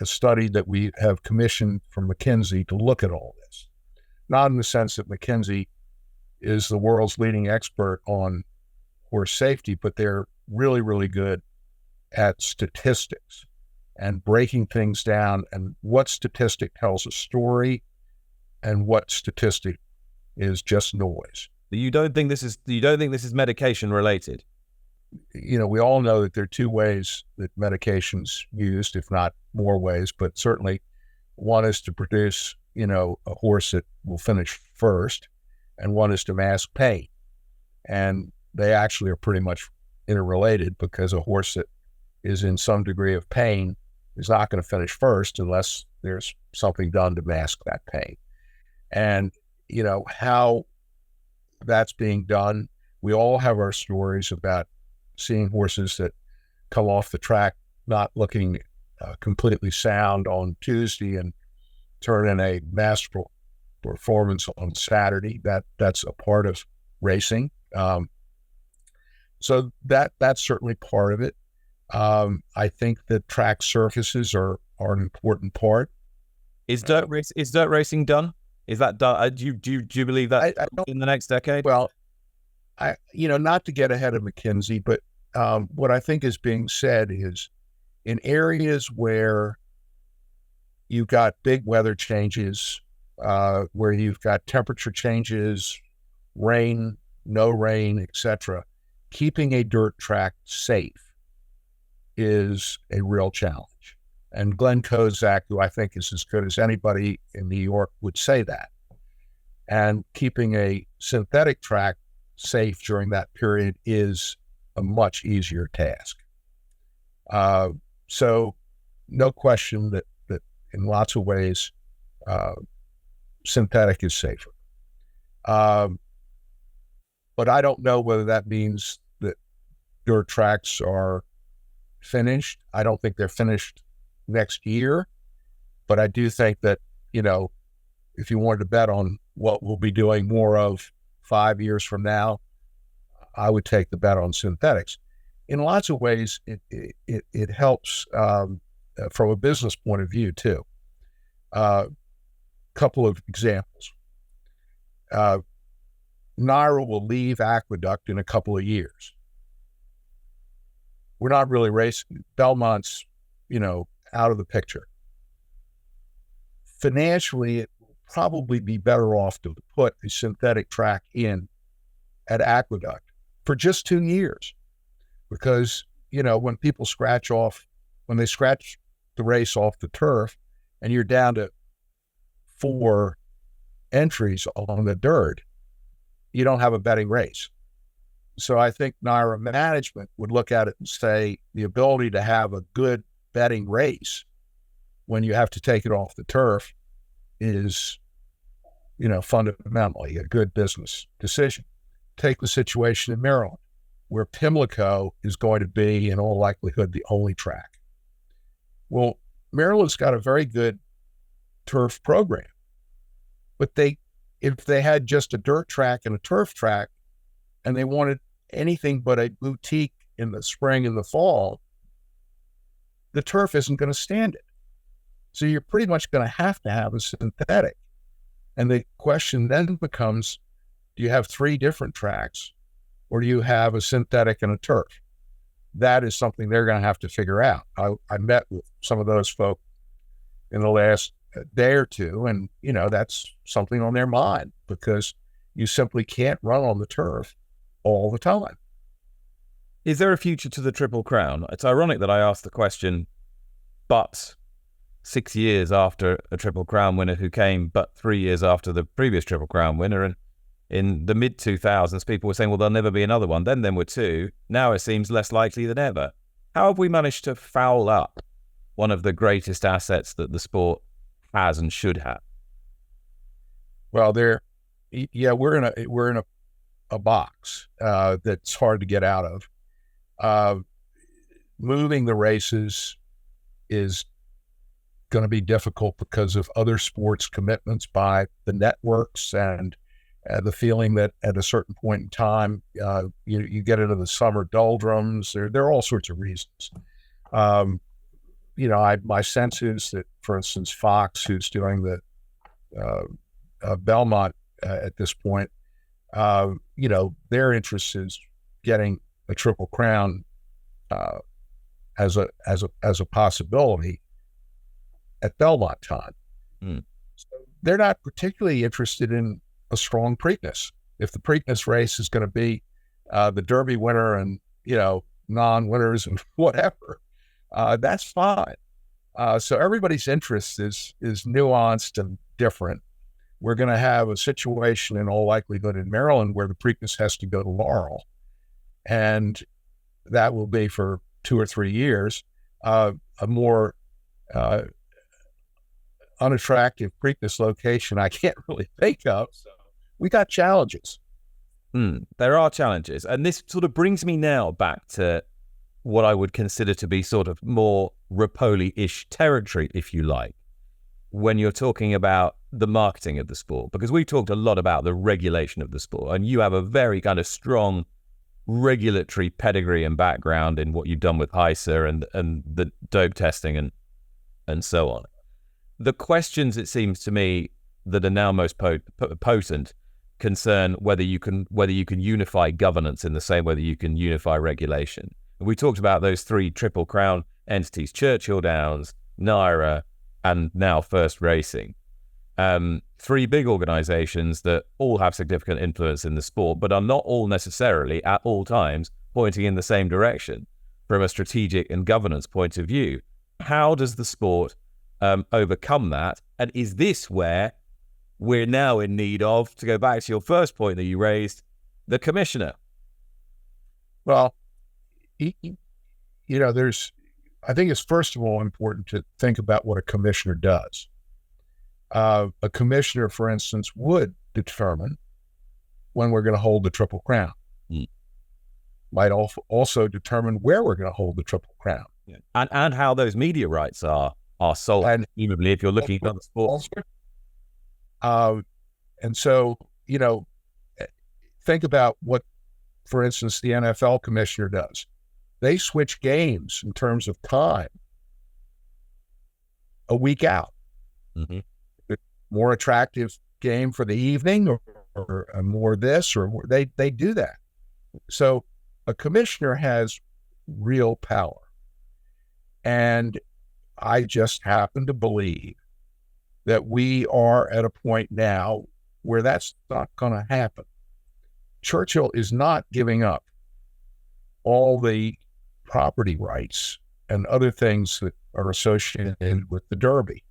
a study that we have commissioned from McKinsey to look at all this. Not in the sense that McKinsey is the world's leading expert on horse safety, but they're really, really good at statistics and breaking things down and what statistic tells a story and what statistic is just noise. You don't think this is medication related? We all know that there are two ways that medication's used, if not more ways, but certainly one is to produce, a horse that will finish first, and one is to mask pain. And they actually are pretty much interrelated, because a horse that is in some degree of pain is not going to finish first unless there's something done to mask that pain. And, how that's being done, we all have our stories about seeing horses that come off the track not looking completely sound on Tuesday and turn in a masterful performance on Saturday. That's a part of racing. So that's certainly part of it. I think that track surfaces are an important part. Is dirt racing done? Is that done? Do you believe that in the next decade? Well, not to get ahead of McKinsey, but what I think is being said is in areas where you've got big weather changes, where you've got temperature changes, rain, no rain, etc., keeping a dirt track safe is a real challenge. And Glenn Kozak, who I think is as good as anybody in New York, would say that. And keeping a synthetic track safe during that period is a much easier task. So no question that in lots of ways, synthetic is safer. But I don't know whether that means that dirt tracks are finished. I don't think they're finished next year, but I do think that, if you wanted to bet on what we'll be doing more of 5 years from now, I would take the bet on synthetics. in lots of ways, it helps from a business point of view too. Couple of examples. Navarro will leave Aqueduct in a couple of years. We're not really racing. Belmont's, out of the picture. Financially, it will probably be better off to put a synthetic track in at Aqueduct for just 2 years. Because, when people when they scratch the race off the turf and you're down to 4 entries on the dirt, you don't have a betting race. So I think Naira management would look at it and say the ability to have a good betting race when you have to take it off the turf is, fundamentally a good business decision. Take the situation in Maryland, where Pimlico is going to be, in all likelihood, the only track. Well, Maryland's got a very good turf program, but if they had just a dirt track and a turf track, and they wanted anything but a boutique in the spring and the fall, the turf isn't going to stand it. So you're pretty much going to have a synthetic. And the question then becomes, do you have 3 different tracks, or do you have a synthetic and a turf? That is something they're going to have to figure out. I met with some of those folk in the last day or two, and, that's something on their mind, because you simply can't run on the turf all the time. Is there a future to the Triple Crown? It's ironic that I asked the question, but 6 years after a Triple Crown winner who came but 3 years after the previous Triple Crown winner, and in the mid-2000s, people were saying, well, there'll never be another one. Then there were 2. Now it seems less likely than ever. How have we managed to foul up one of the greatest assets that the sport has and should have? Well, we're in a box that's hard to get out of. Moving the races is going to be difficult because of other sports commitments by the networks, and the feeling that at a certain point in time, you get into the summer doldrums. There are all sorts of reasons. My sense is that, for instance, Fox, who's doing the Belmont at this point, their interest is getting a Triple Crown as a possibility at Belmont time. So they're not particularly interested in a strong Preakness. If the Preakness race is going to be the Derby winner and non-winners and whatever, that's fine. So everybody's interest is nuanced and different. We're going to have a situation in all likelihood in Maryland where the Preakness has to go to Laurel, and that will be for 2 or 3 years. A more unattractive Preakness location I can't really think of. So we got challenges. There are challenges. And this sort of brings me now back to what I would consider to be sort of more Repole-ish territory, if you like, when you're talking about the marketing of the sport. Because we talked a lot about the regulation of the sport, and you have a very kind of strong regulatory pedigree and background in what you've done with HISA and the dope testing and so on. The questions, it seems to me, that are now most potent concern whether you can unify governance in the same way that you can unify regulation. And we talked about those 3 Triple Crown entities: Churchill Downs, Naira, and now First Racing. 3 big organizations that all have significant influence in the sport, but are not all necessarily at all times pointing in the same direction from a strategic and governance point of view. How does the sport overcome that? And is this where we're now in need of, to go back to your first point that you raised, the commissioner? Well, I think it's first of all important to think about what a commissioner does. A commissioner, for instance, would determine when we're going to hold the Triple Crown. Might also determine where we're going to hold the Triple Crown. Yeah. And how those media rights are sold, and presumably, if you're looking at other sports. And so, think about what, for instance, the NFL commissioner does. they switch games in terms of time a week out. Mm-hmm. More attractive game for the evening, or more this, or more, they do that. So a commissioner has real power. And I just happen to believe that we are at a point now where that's not going to happen. Churchill is not giving up all the property rights and other things that are associated with the Derby.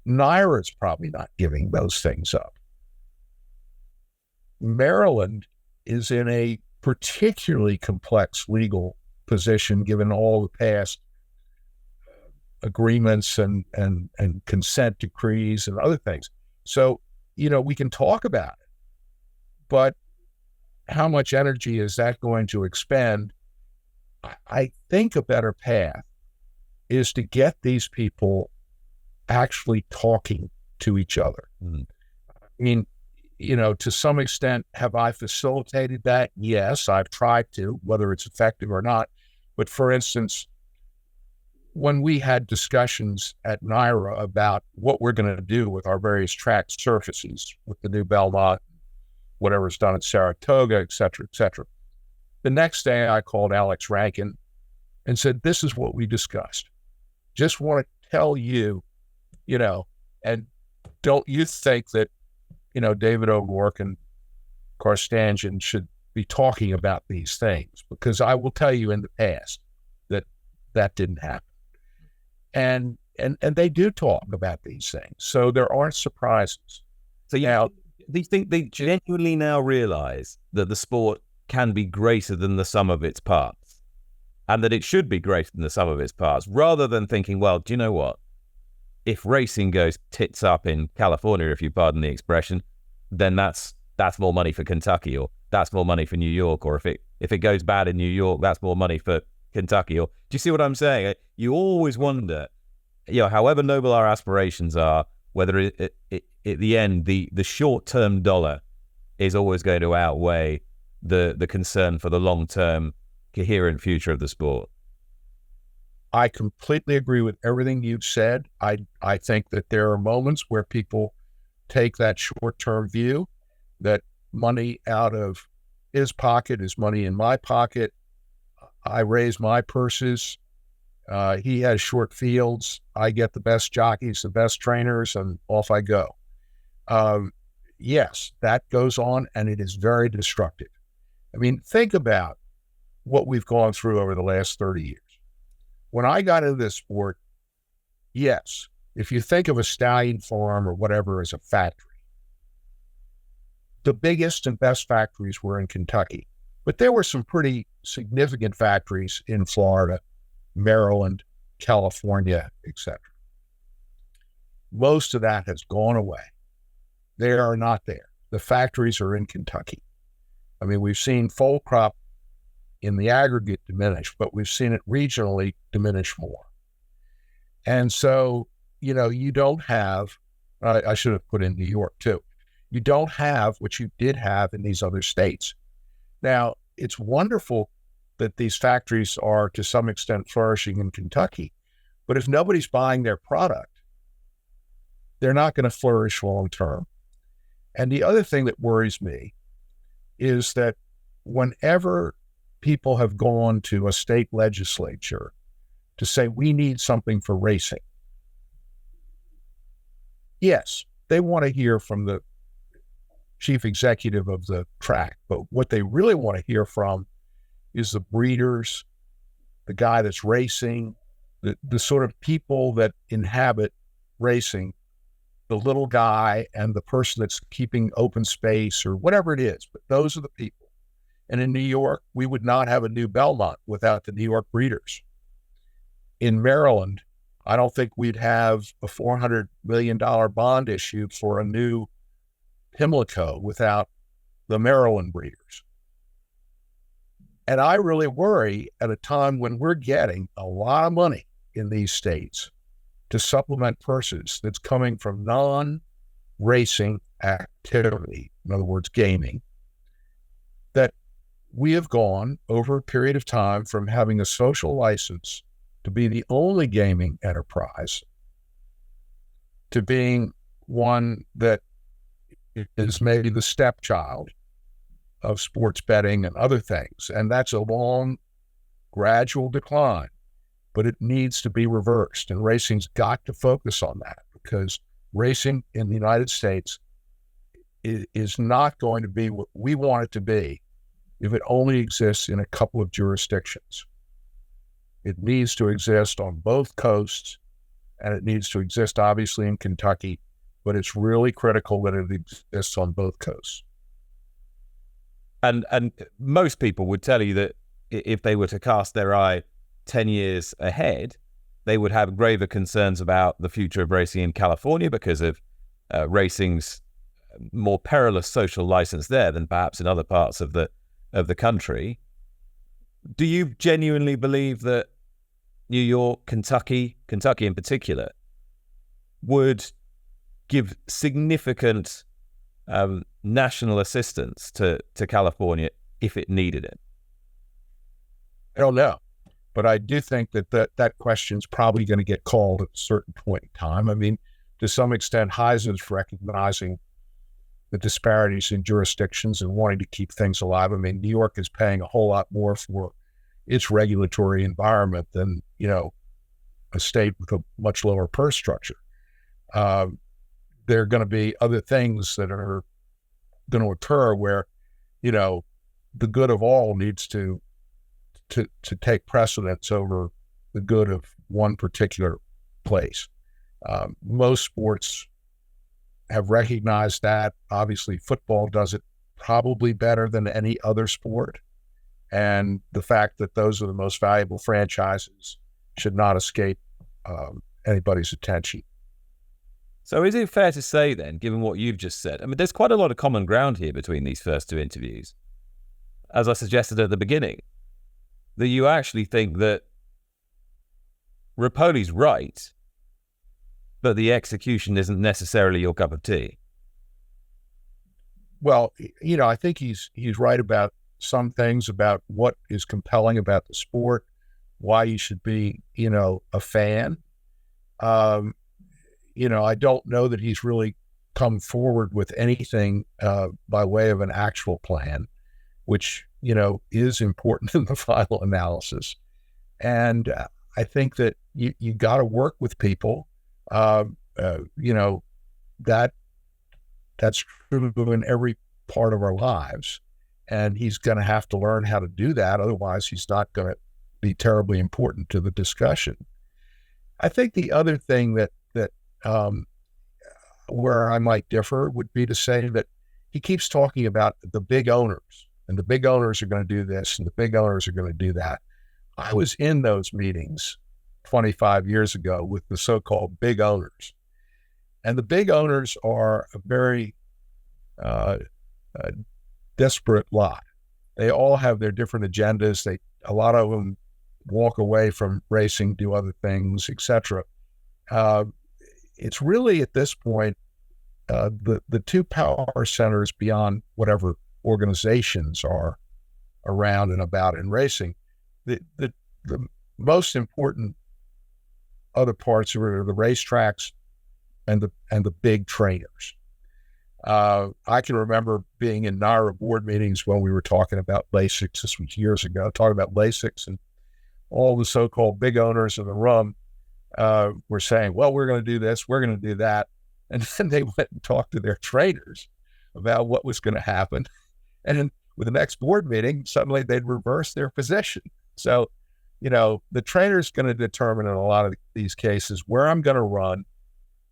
Naira's probably not giving those things up. Maryland is in a particularly complex legal position given all the past agreements and consent decrees and other things. So, we can talk about it, but how much energy is that going to expend? I think a better path is to get these people actually talking to each other. Mm. I mean, to some extent, have I facilitated that? Yes, I've tried to, whether it's effective or not. But for instance, when we had discussions at NYRA about what we're going to do with our various track surfaces, with the new Belmont, whatever's done at Saratoga, et cetera, the next day I called Alex Rankin and said, this is what we discussed. Just want to tell you, and don't you think that, David O'Rourke and Carstantian should be talking about these things? Because I will tell you in the past that didn't happen. And they do talk about these things. So there aren't surprises. So do you think they genuinely now realize that the sport can be greater than the sum of its parts, and that it should be greater than the sum of its parts, rather than thinking, well, do you know what? If racing goes tits up in California, if you pardon the expression, then that's more money for Kentucky, or that's more money for New York, or if it goes bad in New York, that's more money for Kentucky. Or do you see what I'm saying? You always wonder, however noble our aspirations are, whether at the end the short-term dollar is always going to outweigh the concern for the long-term coherent future of the sport. I completely agree with everything you've said. I think that there are moments where people take that short-term view, that money out of his pocket is money in my pocket. I raise my purses. He has short fields. I get the best jockeys, the best trainers, and off I go. Yes, that goes on, and it is very destructive. I mean, think about what we've gone through over the last 30 years. When I got into this sport, yes, if you think of a stallion farm or whatever as a factory, the biggest and best factories were in Kentucky. But there were some pretty significant factories in Florida, Maryland, California, etc. Most of that has gone away. They are not there. The factories are in Kentucky. I mean, we've seen foal crop in the aggregate diminish, but we've seen it regionally diminish more. And so, you don't have, I should have put in New York too, you don't have what you did have in these other states. Now, it's wonderful that these factories are to some extent flourishing in Kentucky, but if nobody's buying their product, they're not going to flourish long term. And the other thing that worries me is that whenever people have gone to a state legislature to say, we need something for racing, yes, they want to hear from the chief executive of the track, but what they really want to hear from is the breeders, the guy that's racing, the sort of people that inhabit racing, the little guy and the person that's keeping open space or whatever it is, but those are the people. And in New York, we would not have a new Belmont without the New York breeders. In Maryland, I don't think we'd have a $400 million bond issue for a new Pimlico without the Maryland breeders. And I really worry at a time when we're getting a lot of money in these states to supplement purses that's coming from non-racing activity, in other words, gaming, that we have gone over a period of time from having a social license to be the only gaming enterprise to being one that is maybe the stepchild of sports betting and other things. And that's a long, gradual decline, but it needs to be reversed. And racing's got to focus on that, because racing in the United States is not going to be what we want it to be if it only exists in a couple of jurisdictions. It needs to exist on both coasts, and it needs to exist obviously in Kentucky, but it's really critical that it exists on both coasts. And most people would tell you that if they were to cast their eye 10 years ahead, they would have graver concerns about the future of racing in California because of racing's more perilous social license there than perhaps in other parts of the country. Do you genuinely believe that New York, Kentucky in particular, would give significant national assistance to California if it needed it? I don't know, but I do think that question's probably going to get called at a certain point in time. I mean, to some extent, HISA is recognizing the disparities in jurisdictions and wanting to keep things alive. I mean, New York is paying a whole lot more for its regulatory environment than, a state with a much lower purse structure. There are going to be other things that are going to occur where, the good of all needs to take precedence over the good of one particular place. Most sports have recognized that. Obviously, football does it probably better than any other sport. And the fact that those are the most valuable franchises should not escape anybody's attention. So is it fair to say then, given what you've just said, I mean, there's quite a lot of common ground here between these first two interviews, as I suggested at the beginning, that you actually think that Repole's right, but the execution isn't necessarily your cup of tea? Well, I think he's right about some things, about what is compelling about the sport, why you should be, a fan. I don't know that he's really come forward with anything by way of an actual plan, which, is important in the final analysis. And I think that you got to work with people. That's true in every part of our lives. And he's going to have to learn how to do that. Otherwise, he's not going to be terribly important to the discussion. I think the other thing that where I might differ would be to say that he keeps talking about the big owners, and the big owners are going to do this, and the big owners are going to do that. I was in those meetings 25 years ago with the so-called big owners. And the big owners are a very disparate lot. They all have their different agendas. A lot of them walk away from racing, do other things, etc. It's really at this point the two power centers beyond whatever organizations are around and about in racing. The most important other parts are the racetracks and the big trainers. I can remember being in Navarro board meetings when we were talking about Lasix. This was years ago, talking about Lasix, and all the so-called big owners in the room were saying, well, we're going to do this, we're going to do that. And then they went and talked to their trainers about what was going to happen. And then with the next board meeting, suddenly they'd reverse their position. So, the trainer's going to determine in a lot of these cases where I'm going to run,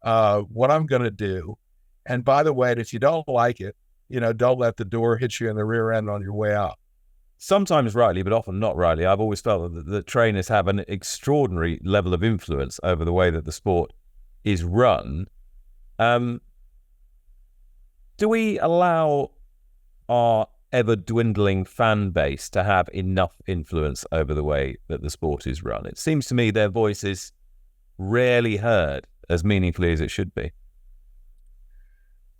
what I'm going to do. And by the way, if you don't like it, don't let the door hit you in the rear end on your way out. Sometimes rightly, but often not rightly. I've always felt that the trainers have an extraordinary level of influence over the way that the sport is run. Do we allow our ever-dwindling fan base to have enough influence over the way that the sport is run? It seems to me their voice is rarely heard as meaningfully as it should be.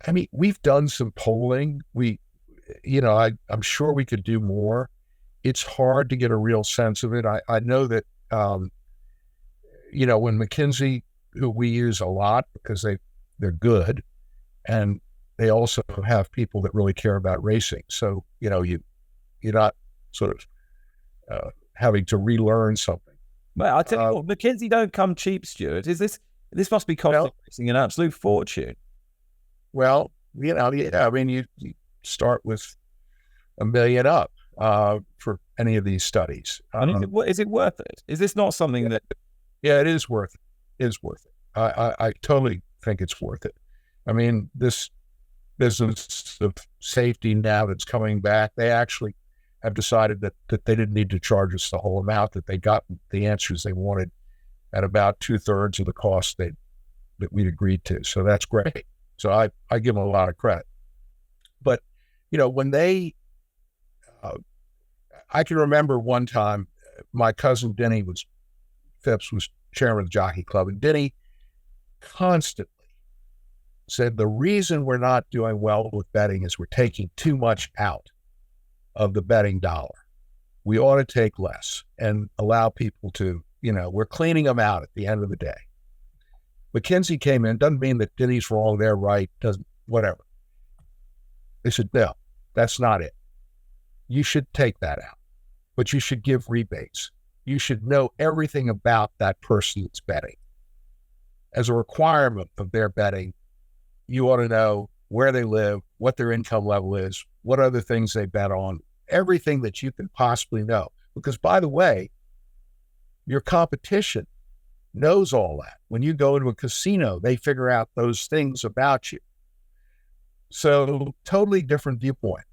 I mean, we've done some polling. I'm sure we could do more. it's hard to get a real sense of it. I know that, when McKinsey, who we use a lot because they're good, and they also have people that really care about racing. So, you're not sort of having to relearn something. Well, I tell you what, McKinsey don't come cheap, Stuart. This must be costing racing an absolute fortune. Well, yeah, I mean, you start with $1 million up for any of these studies. Is it worth it? Is this not something that? Yeah, it is worth it. It is worth it. I totally think it's worth it. I mean, this business of safety now that's coming back, they actually have decided that they didn't need to charge us the whole amount, that they got the answers they wanted at about 2/3 of the cost that we'd agreed to. So that's great. So I give them a lot of credit. But, when they, I can remember one time my cousin Denny Phipps was chairman of the Jockey Club, and Denny constantly said the reason we're not doing well with betting is we're taking too much out of the betting dollar. We ought to take less and allow people to, we're cleaning them out at the end of the day. McKinsey came in, doesn't mean that Denny's wrong, they're right, doesn't, whatever. They said, no, that's not it. You should take that out, but you should give rebates. You should know everything about that person that's betting. As a requirement of their betting, you ought to know where they live, what their income level is, what other things they bet on, everything that you can possibly know. Because, by the way, your competition knows all that. When you go into a casino, they figure out those things about you. So, totally different viewpoint.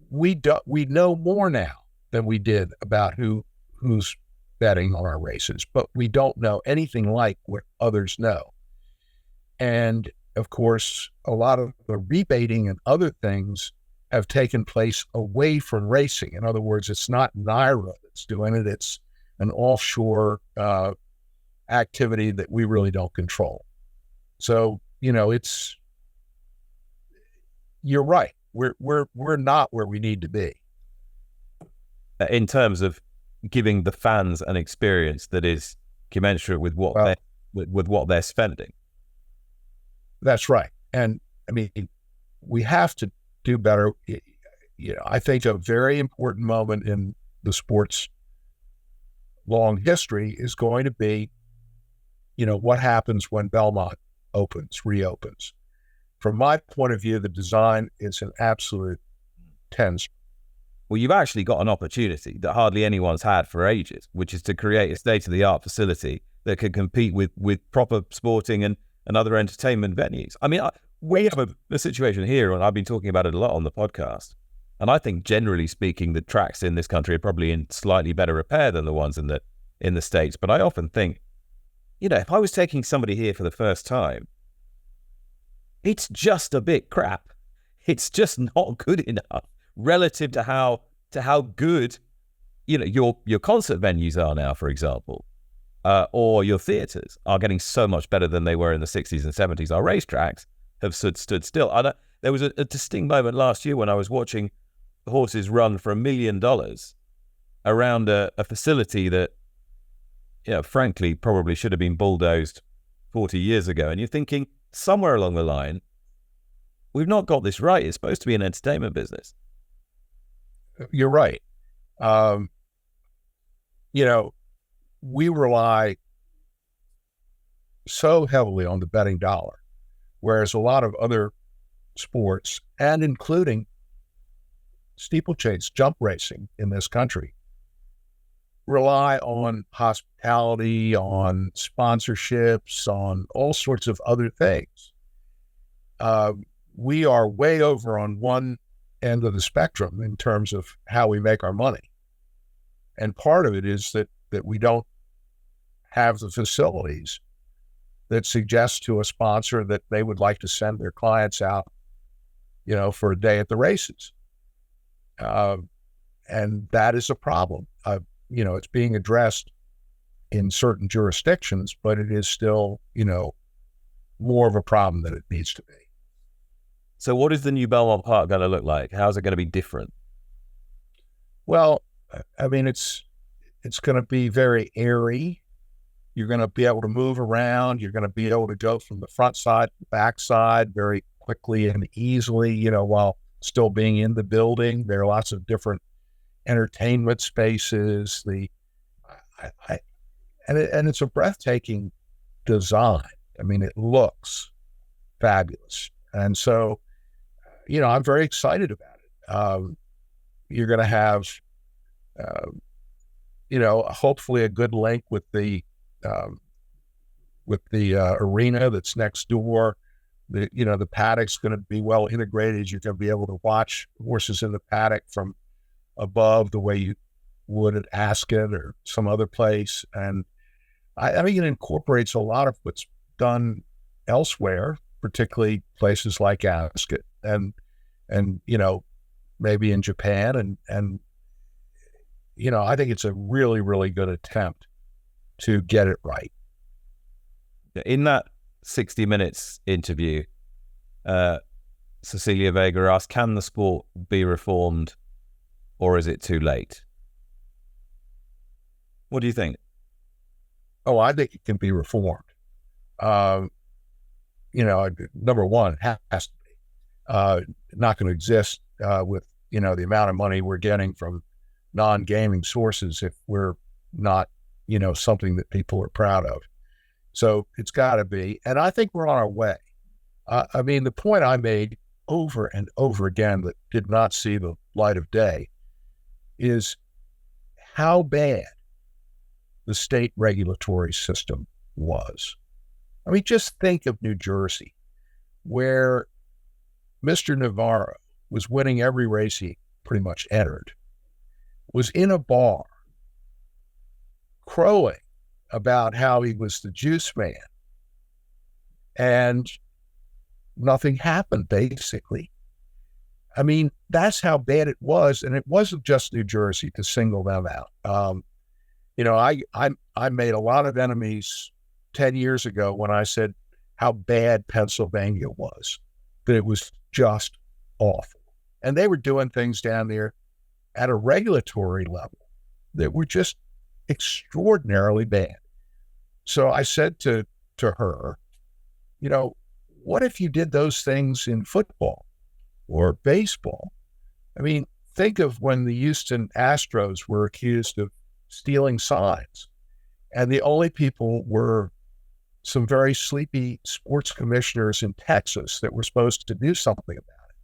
We know more now than we did about who's betting on our races, but we don't know anything like what others know. And of course, a lot of the rebating and other things have taken place away from racing. In other words, it's not Navarro that's doing it. It's an offshore activity that we really don't control. So, you're right. We're not where we need to be. In terms of giving the fans an experience that is commensurate with what they're spending. That's right. And I mean, we have to do better. I think a very important moment in the sport's long history is going to be, what happens when Belmont reopens. From my point of view, the design is an absolute 10. Well, you've actually got an opportunity that hardly anyone's had for ages, which is to create a state-of-the-art facility that can compete with proper sporting and other entertainment venues. I mean, we have a situation here, and I've been talking about it a lot on the podcast, and I think generally speaking, the tracks in this country are probably in slightly better repair than the ones in the States. But I often think, if I was taking somebody here for the first time, it's just a bit crap. It's just not good enough relative to how good, your concert venues are now, for example, or your theatres are getting so much better than they were in the 60s and 70s. Our racetracks have stood still. There was a distinct moment last year when I was watching horses run for $1 million around a facility that, frankly, probably should have been bulldozed 40 years ago. And you're thinking, somewhere along the line, we've not got this right. It's supposed to be an entertainment business. You're right. We rely so heavily on the betting dollar, whereas a lot of other sports, and including steeplechase, jump racing in this country, rely on hospitality, on sponsorships, on all sorts of other things. We are way over on one end of the spectrum in terms of how we make our money. And part of it is that we don't have the facilities that suggest to a sponsor that they would like to send their clients out, for a day at the races. And that is a problem. It's being addressed in certain jurisdictions, but it is still, more of a problem than it needs to be. So what is the new Belmont Park going to look like? How's it going to be different? Well, I mean, it's going to be very airy. You're going to be able to move around. You're going to be able to go from the front side to the back side very quickly and easily, while still being in the building. There are lots of different entertainment spaces. And it's a breathtaking design. I mean, it looks fabulous. And so, I'm very excited about it. You're going to have, hopefully a good link with the arena that's next door. The paddock's going to be well integrated. You're going to be able to watch horses in the paddock from above the way you would at Ascot or some other place. And I think it incorporates a lot of what's done elsewhere, particularly places like Ascot and maybe in Japan. And I think it's a really, really good attempt to get it right. In that 60 Minutes interview, Cecilia Vega asked, can the sport be reformed or is it too late? What do you think? Oh, I think it can be reformed. Number one, it has to be. Not going to exist with, the amount of money we're getting from non-gaming sources if we're not, something that people are proud of. So it's got to be. And I think we're on our way. The point I made over and over again that did not see the light of day is how bad the state regulatory system was. Just think of New Jersey, where Mr. Navarro was winning every race he pretty much entered, was in a bar crowing about how he was the juice man, and nothing happened, basically. That's how bad it was, and it wasn't just New Jersey to single them out. I made a lot of enemies 10 years ago when I said how bad Pennsylvania was, that it was just awful. And they were doing things down there at a regulatory level that were just extraordinarily bad. So I said to her, what if you did those things in football or baseball? Think of when the Houston Astros were accused of stealing signs, and the only people were some very sleepy sports commissioners in Texas that were supposed to do something about it.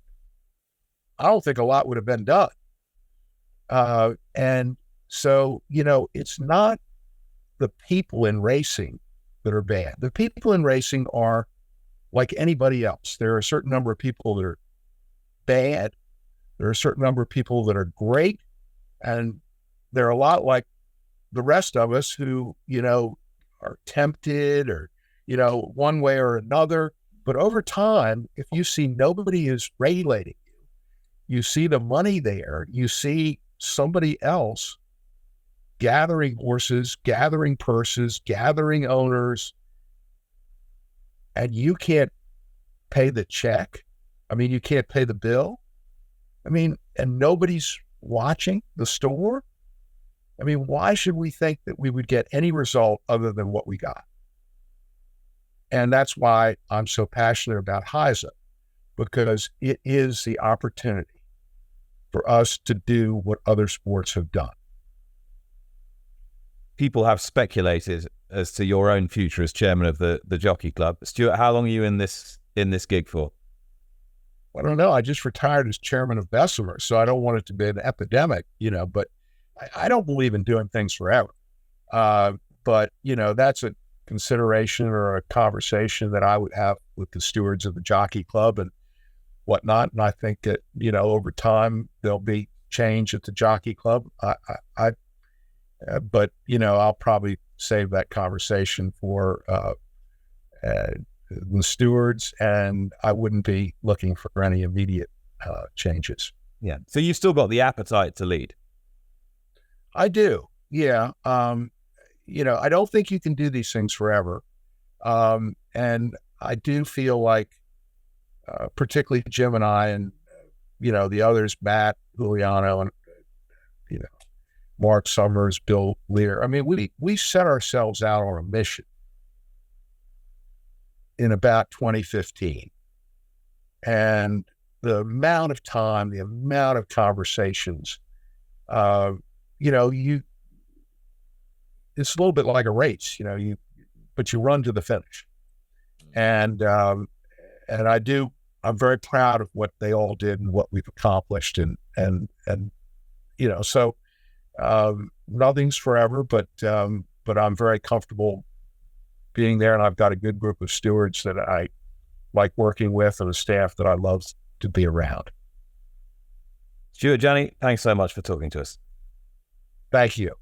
I don't think a lot would have been done. And so, it's not the people in racing that are bad. The people in racing are like anybody else. There are a certain number of people that are bad. There are a certain number of people that are great. And they're a lot like the rest of us who, are tempted or, one way or another. But over time, if you see nobody is regulating you, you see the money there, you see somebody else gathering horses, gathering purses, gathering owners, and you can't pay the check. You can't pay the bill. And nobody's watching the store. Why should we think that we would get any result other than what we got? And that's why I'm so passionate about HISA, because it is the opportunity for us to do what other sports have done. People have speculated as to your own future as chairman of the Jockey Club. Stuart, how long are you in this gig for? I don't know. I just retired as chairman of Bessemer, so I don't want it to be an epidemic, but I don't believe in doing things forever. But, that's a consideration or a conversation that I would have with the stewards of the Jockey Club and whatnot. And I think that, over time, there'll be change at the Jockey Club. But, I'll probably save that conversation for the stewards, and I wouldn't be looking for any immediate changes. Yeah. So you've still got the appetite to lead? I do. Yeah. I don't think you can do these things forever. And I do feel like, particularly Jim and I and, the others, Matt, Juliano, and, Mark Summers, Bill Lear. I mean, we set ourselves out on a mission in about 2015. And the amount of time, the amount of conversations, you know, it's a little bit like a race, you know, but you run to the finish. And I'm very proud of what they all did and what we've accomplished. And you know, so nothing's forever, but I'm very comfortable being there, and I've got a good group of stewards that I like working with and a staff that I love to be around. Stuart, Janney, thanks so much for talking to us. Thank you.